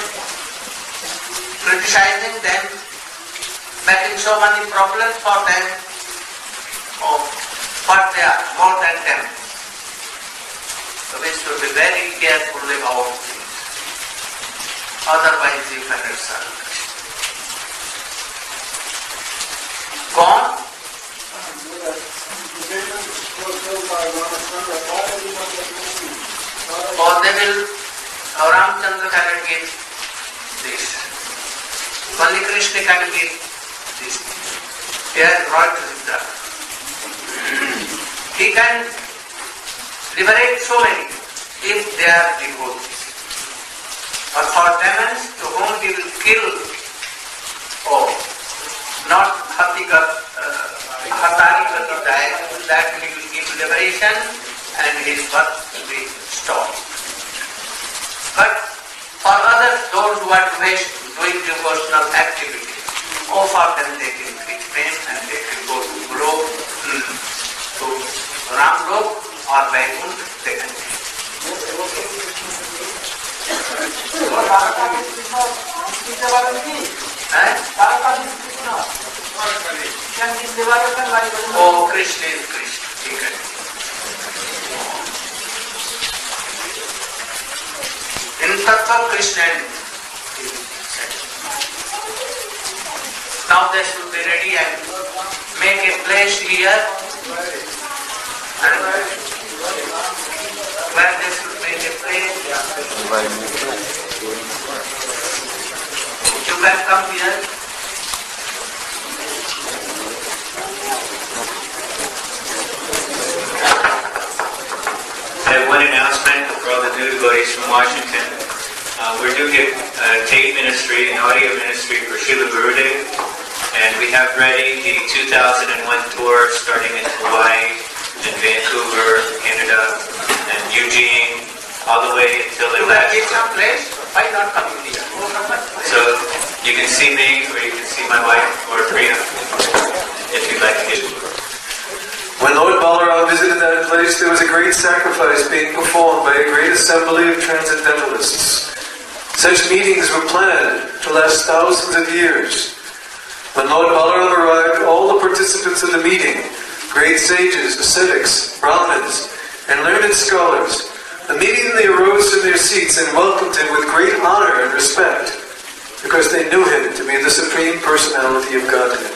criticizing them, making so many problems for them, but they are more than them. So we should be very careful about things. Otherwise you cannot serve. Go on. Or they will, Ramchandra cannot give this. Only Krishna can give this. He has brought Siddha. He can liberate so many if they are devotees. But for demons to whom he will kill, not Hatari Gati, that he will give liberation and his work will be stopped. But for others, those who are doing devotional activity, offer them they can reach fame and they can go to Guru, to Ramlok or Vaikunt, they can take. Oh, Krishna is Krishna. He can. In Tattva Krishna, now they should be ready and make a place here and where they should make a place. You can come here. I have one announcement for all the new devotees from Washington. We're doing a tape ministry, an audio ministry for Srila Gurudev, and we have ready the 2001 tour starting in Hawaii, in Vancouver, Canada, and Eugene, all the way until You can give some place. Why not coming here? So you can see me, or you can see my wife, or Priya, if you'd like to. When Lord Balaram visited that place, there was a great sacrifice being performed by a great assembly of transcendentalists. Such meetings were planned to last thousands of years. When Lord Balaram arrived, all the participants of the meeting, great sages, ascetics, Brahmins, and learned scholars, immediately arose from their seats and welcomed him with great honor and respect, because they knew him to be the Supreme Personality of Godhead.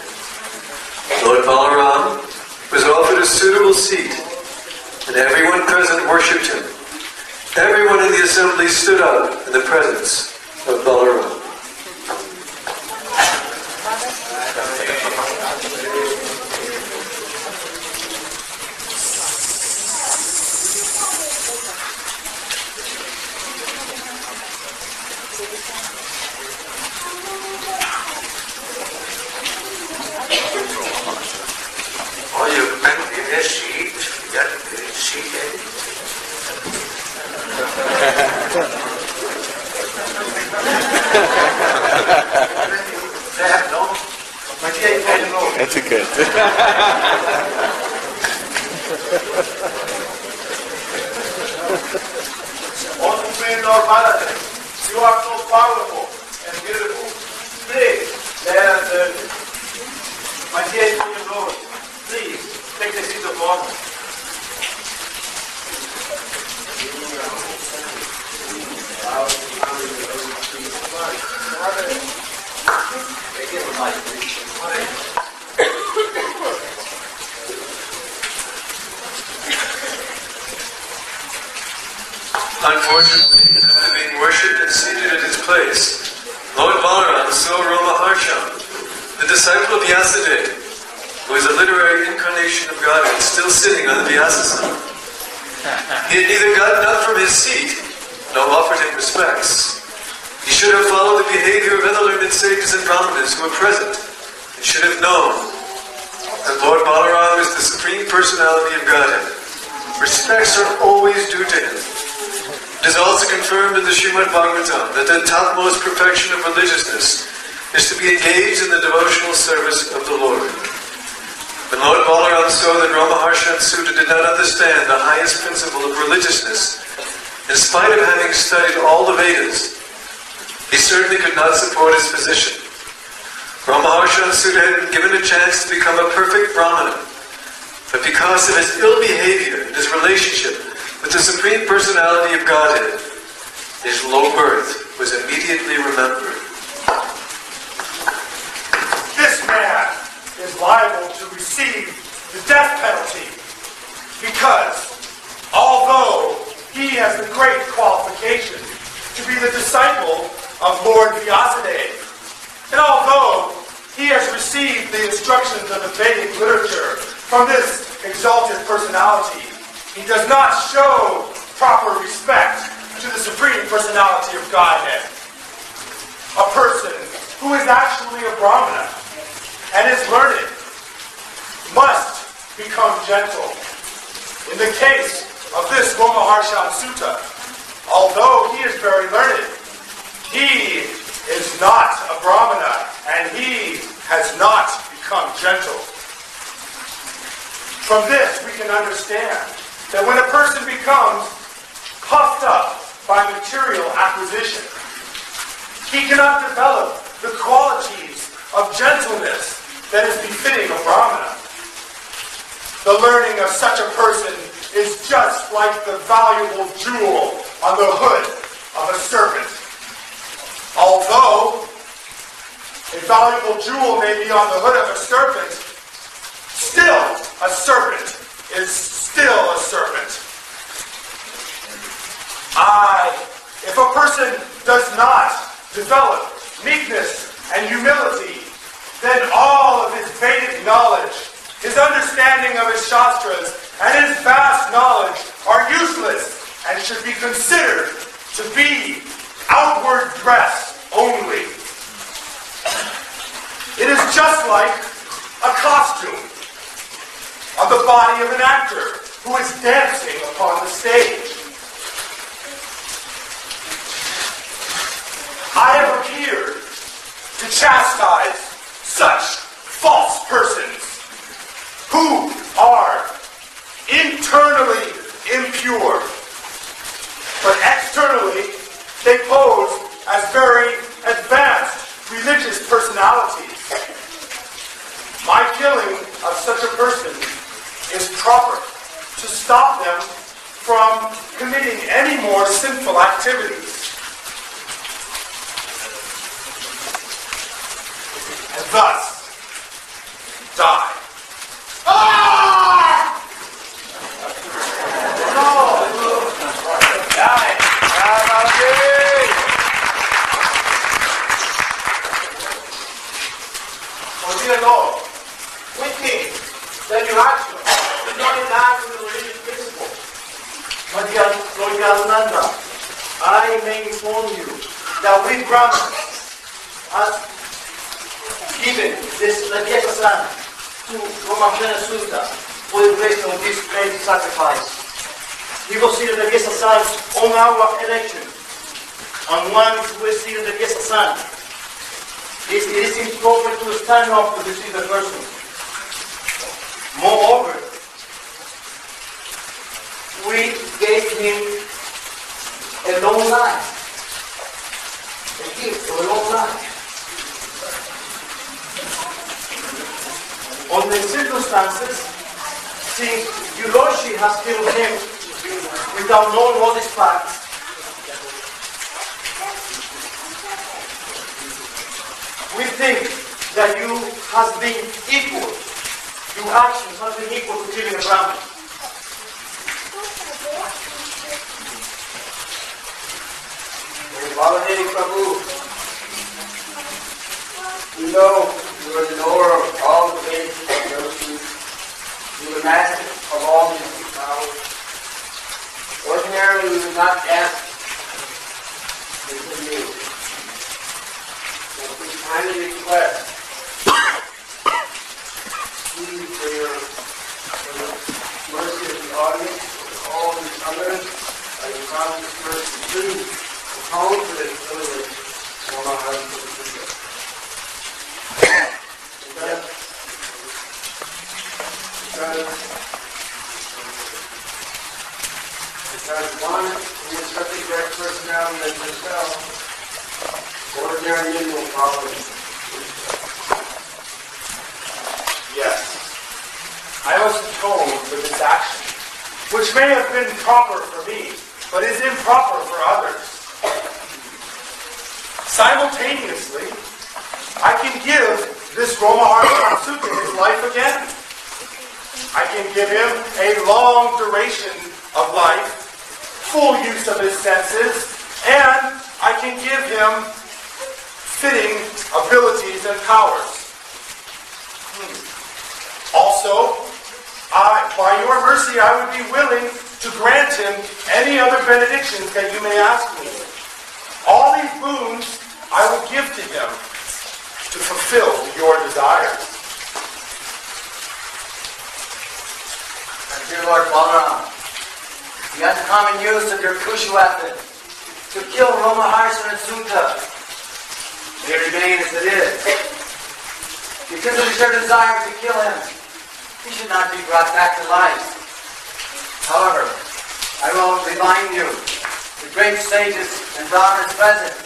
Lord Balaram was offered a suitable seat, and everyone present worshipped him. Everyone in the assembly stood up in the presence of Balaram. Or you can give a seat, get seated. They have no etiquette. Honorable Lord Balaram, you are so powerful and beautiful. Please, my dear Lord, please take the seat of honor. Unfortunately, after being worshipped and seated at his place, Lord Balaram saw Ramaharshan, the disciple of Vyasadeva, who is a literary incarnation of Godhead, still sitting on the Vyasasana. He had neither gotten up from his seat, nor offered him respects. He should have followed the behavior of other learned sages and Brahmanas who were present, and should have known that Lord Balaram is the Supreme Personality of Godhead. Respects are always due to him. It is also confirmed in the Srimad Bhagavatam that the topmost perfection of religiousness is to be engaged in the devotional service of the Lord. When Lord Balaram saw that Ramaharshan Sutta did not understand the highest principle of religiousness, in spite of having studied all the Vedas, he certainly could not support his position. Ramaharshan Sutta had been given a chance to become a perfect Brahmana, but because of his ill behavior and his relationship with the Supreme Personality of Godhead, his low birth was immediately remembered. This man is liable to receive the death penalty because although he has the great qualification to be the disciple of Lord Vyasadeva, and although he has received the instructions of the Vedic literature from this exalted personality, he does not show proper respect to the Supreme Personality of Godhead. A person who is actually a Brahmana and is learned must become gentle. In the case of this Ramaharshan Sutta, although he is very learned, he is not a Brahmana and he has not become gentle. From this, we can understand that when a person becomes puffed up by material acquisition, he cannot develop the qualities of gentleness that is befitting a Brahmana. The learning of such a person is just like the valuable jewel on the hood of a serpent. Although a valuable jewel may be on the hood of a serpent, still a serpent is still a serpent. If a person does not develop meekness and humility, then all of his Vedic knowledge, his understanding of his Shastras, and his vast knowledge are useless and should be considered to be outward dress only. It is just like a costume on the body of an actor who is dancing upon the stage. I have appeared to chastise such false persons who are internally impure, but externally they pose as very advanced religious personalities. My killing of such a person is proper to stop them from committing any more sinful activities. And thus, die. Ah! Die. Oh dear Lord, we think that your action is not in line with the religious principle. But Lord Yalananda, I may inform you that we Brahmins have given this Ladyakasan to Ramachana Sutta for the duration of this great sacrifice. We will see the Ladyakasan on our election, and once we see the Ladyakasan, it is improper to stand up to receive the person. Moreover, we gave him a long life, a gift of a long life. On the circumstances, since your Lordship has killed him without knowing all these facts, we think that you have been equal, your actions have been equal to killing a Brahmin. Baladevi Prabhu, you know you are the knower of all the Vedic devotees. You are the master of all mystic powers. Ordinarily, we would not ask this of you. But we kindly request, please, for the mercy of the audience, for all these others, by your promise mercy, please atone for this privilege for my husband. Because one who is such a great personality as yourself, ordinary men will follow you. Yes. I was told with this action, which may have been proper for me, but is improper for others. Simultaneously, I can give this Ramahara Sutta his life again. I can give him a long duration of life, full use of his senses, and I can give him fitting abilities and powers. Also, by your mercy, I would be willing to grant him any other benedictions that you may ask me. All these boons I will give to him to fulfill your desires. And dear Lord Balaram, the uncommon use of your Kusha weapon to kill Ramahara and Sutta may remain as it is. because it is your desire to kill him. He should not be brought back to life. However, I will remind you, the great sages and Brahmanas present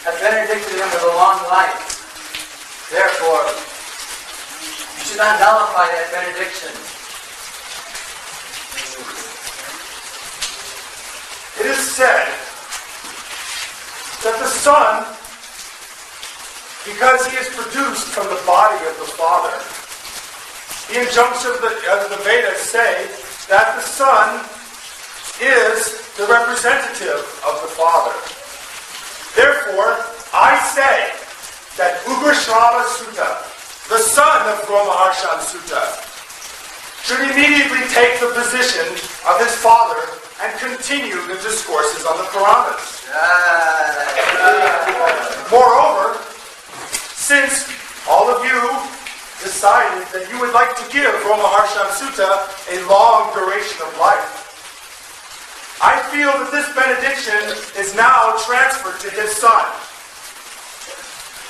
have benedicted him with a long life. Therefore, you should not nullify that benediction. It is said that the Son, because he is produced from the body of the Father, the injunctions of the Vedas say that the Son is the representative of the Father. Therefore, I say that Ugrashrava Sutta, the son of Brahmaharshan Sutta, should immediately take the position of his father and continue the discourses on the Puranas. Moreover, since all of you decided that you would like to give Brahmaharshan Sutta a long duration of life, I feel that this benediction is now transferred to his son.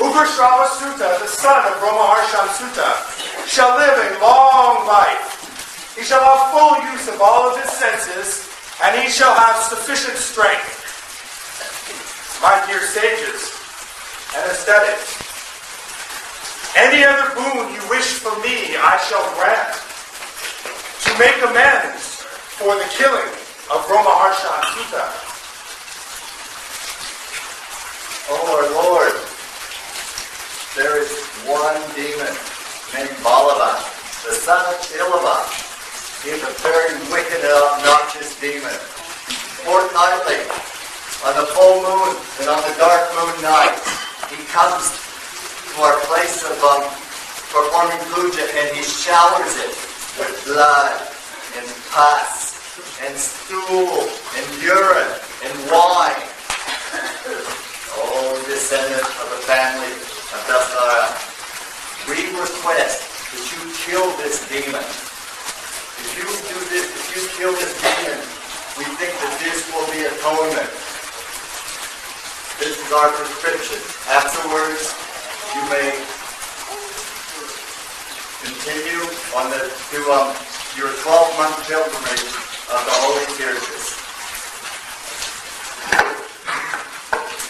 Ugrashrava Sutta, the son of Brahmaharshan Sutta, shall live a long life. He shall have full use of all of his senses, and he shall have sufficient strength. My dear sages and ascetics, any other boon you wish for me, I shall grant, to make amends for the killing of Brahmaharshan Sutta. Oh, our Lord, there is one demon named Balava, the son of Ilava. He is a very wicked and obnoxious demon. Fortnightly, on the full moon and on the dark moon night, he comes to our place of performing puja, and he showers it with blood and pus and stool and urine and wine. Oh, descendant of the family of Dasara, we request that you kill this demon. If you do this, if you kill this demon, we think that this will be atonement. This is our prescription. Afterwards, you may continue on your 12-month pilgrimage of the Holy Tirthas.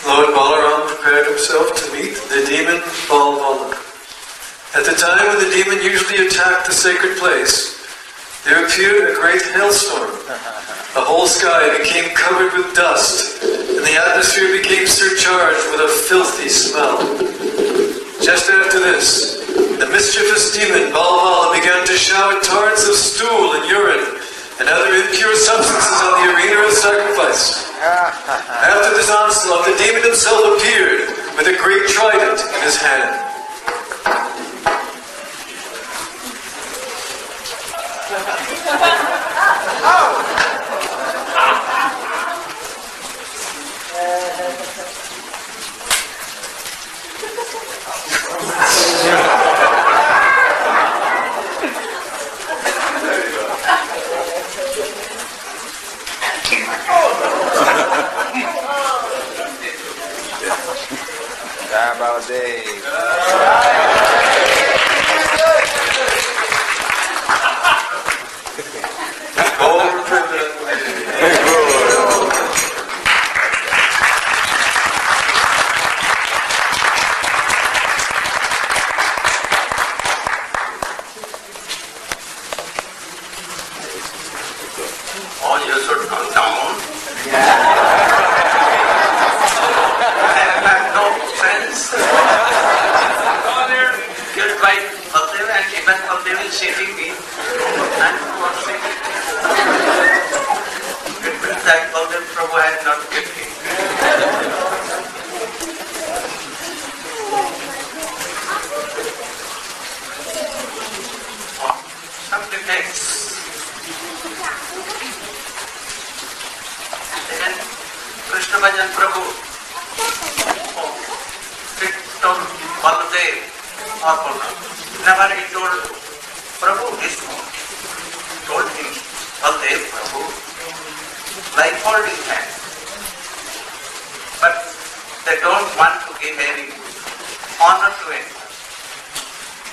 Lord Balaram prepared himself to meet the demon Balvala. At the time when the demon usually attacked the sacred place, there appeared a great hailstorm. The whole sky became covered with dust, and the atmosphere became surcharged with a filthy smell. Just after this, the mischievous demon Balvala began to shower torrents of stool and urine and other impure substances on the arena of sacrifice. After this onslaught, the demon himself appeared with a great trident in his hand.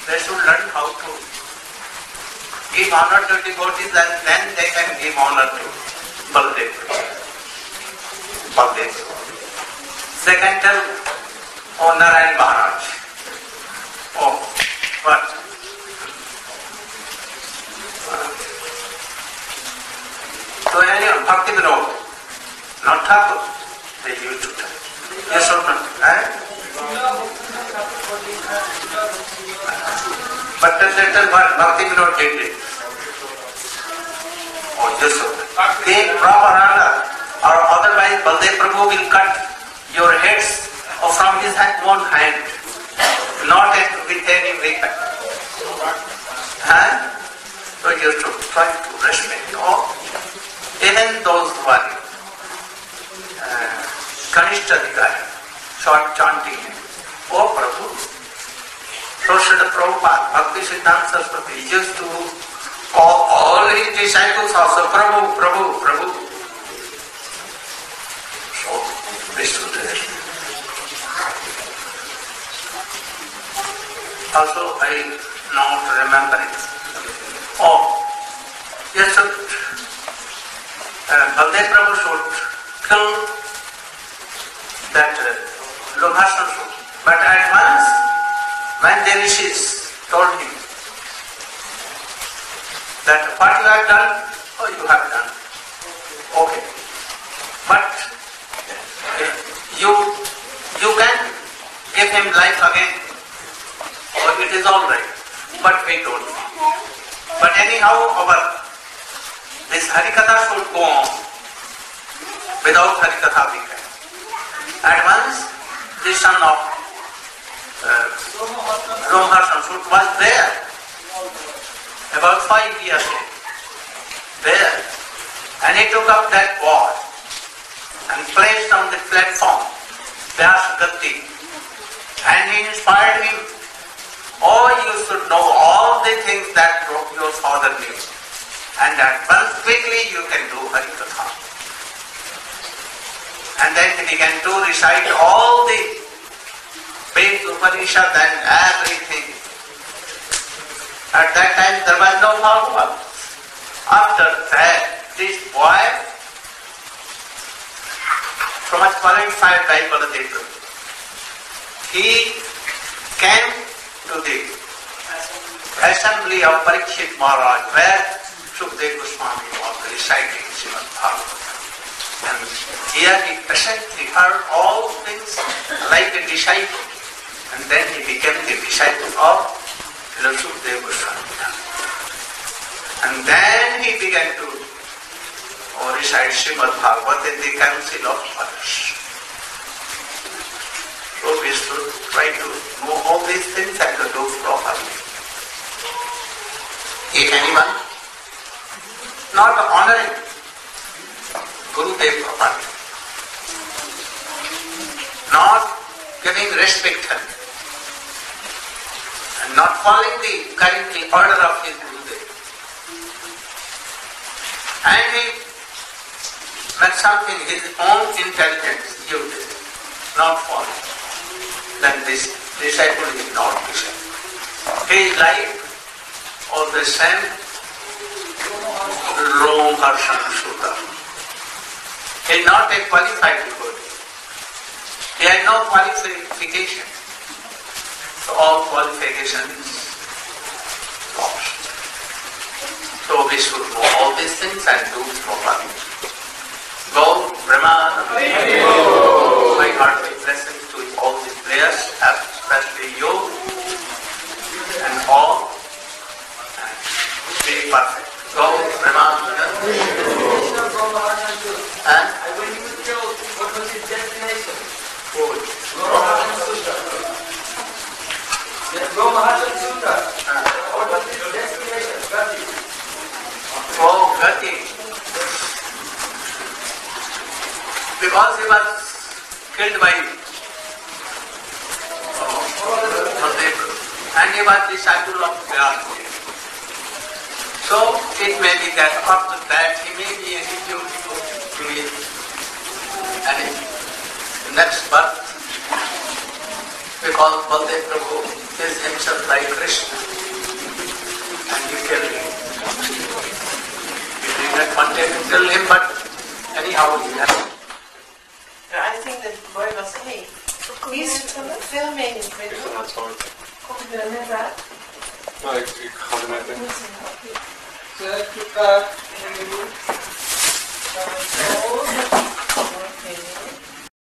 they should learn how to give honor to devotees, and then they can give honor to Baldev. They can tell, oh Narayana Maharaj, oh what? So anyone, Bhakti Vinod, not Thakur, they used to tell. Yes or no? But the little Bhakti Vinod did it. Oh yes or no? Take proper honor, or otherwise Baldev Prabhu will cut your heads from his own hand, not with any weapon. So you have to try to respect all. Even those who are Kanishta Adhikari, short chanting, oh Prabhu. So Srila Prabhupada, Bhakti Siddhanta Saraswati used to call all his disciples also Prabhu, Prabhu, Prabhu. So this was there. Also I not remember it. Oh, yes, Baldev Prabhu should kill that Lomhasan should. But at once, when the rishis told him that what you have done, oh, you have done. Okay. But you can give him life again, or it is all right. But we don't. But anyhow, this Harikatha should go on. Without Harikatha we can. At once, the son of Romharshan was there. About 5 years ago. There. And he took up that wall and placed on the platform Vyas Gati. And he inspired him. Oh, you should know all the things that your father knew. And at once quickly you can do Harikatha. And then he began to recite all the Veda, Upanishad and everything. At that time there was no Bhagavad. After that, this boy, so much qualified by Baladev, he came to the assembly of Parikshit Maharaj, where Sukdev Goswami was reciting Srimad Bhagavatam. And here he patiently heard all things like a disciple. And then he became the disciple of Sukdev Goswami. And then he began to recite Srimad Bhagavatam in the council of others. So we should try to know all these things and to do properly. If anyone not honoring Gurudev properly, not giving respect to him, and not following the currently order of his Gurudev, and he makes something his own intelligence use, not following, then this disciple is not disciple. He is like all the same Romharshan Sutta. He is not a qualified devotee. He has no qualification. So all qualification is lost. So we should know all these things and do properly. Go, Brahma, my heartfelt blessings to all these players, especially you and all, and be perfect. Go, Brahma. And when you were killed, what was his destination? Good. Brahmahasan Sutta. What was his destination? Gati. Oh, Gati. Because he was killed by Baldev, and he was disciple of Vyas. So it may be that after that he may be executed to his and next birth because Baldev Prabhu is himself like Krishna and you killed him. You did not want to kill him, but anyhow you have. I think that the boy was, hey, he's filming with Ik ga er net in. Good,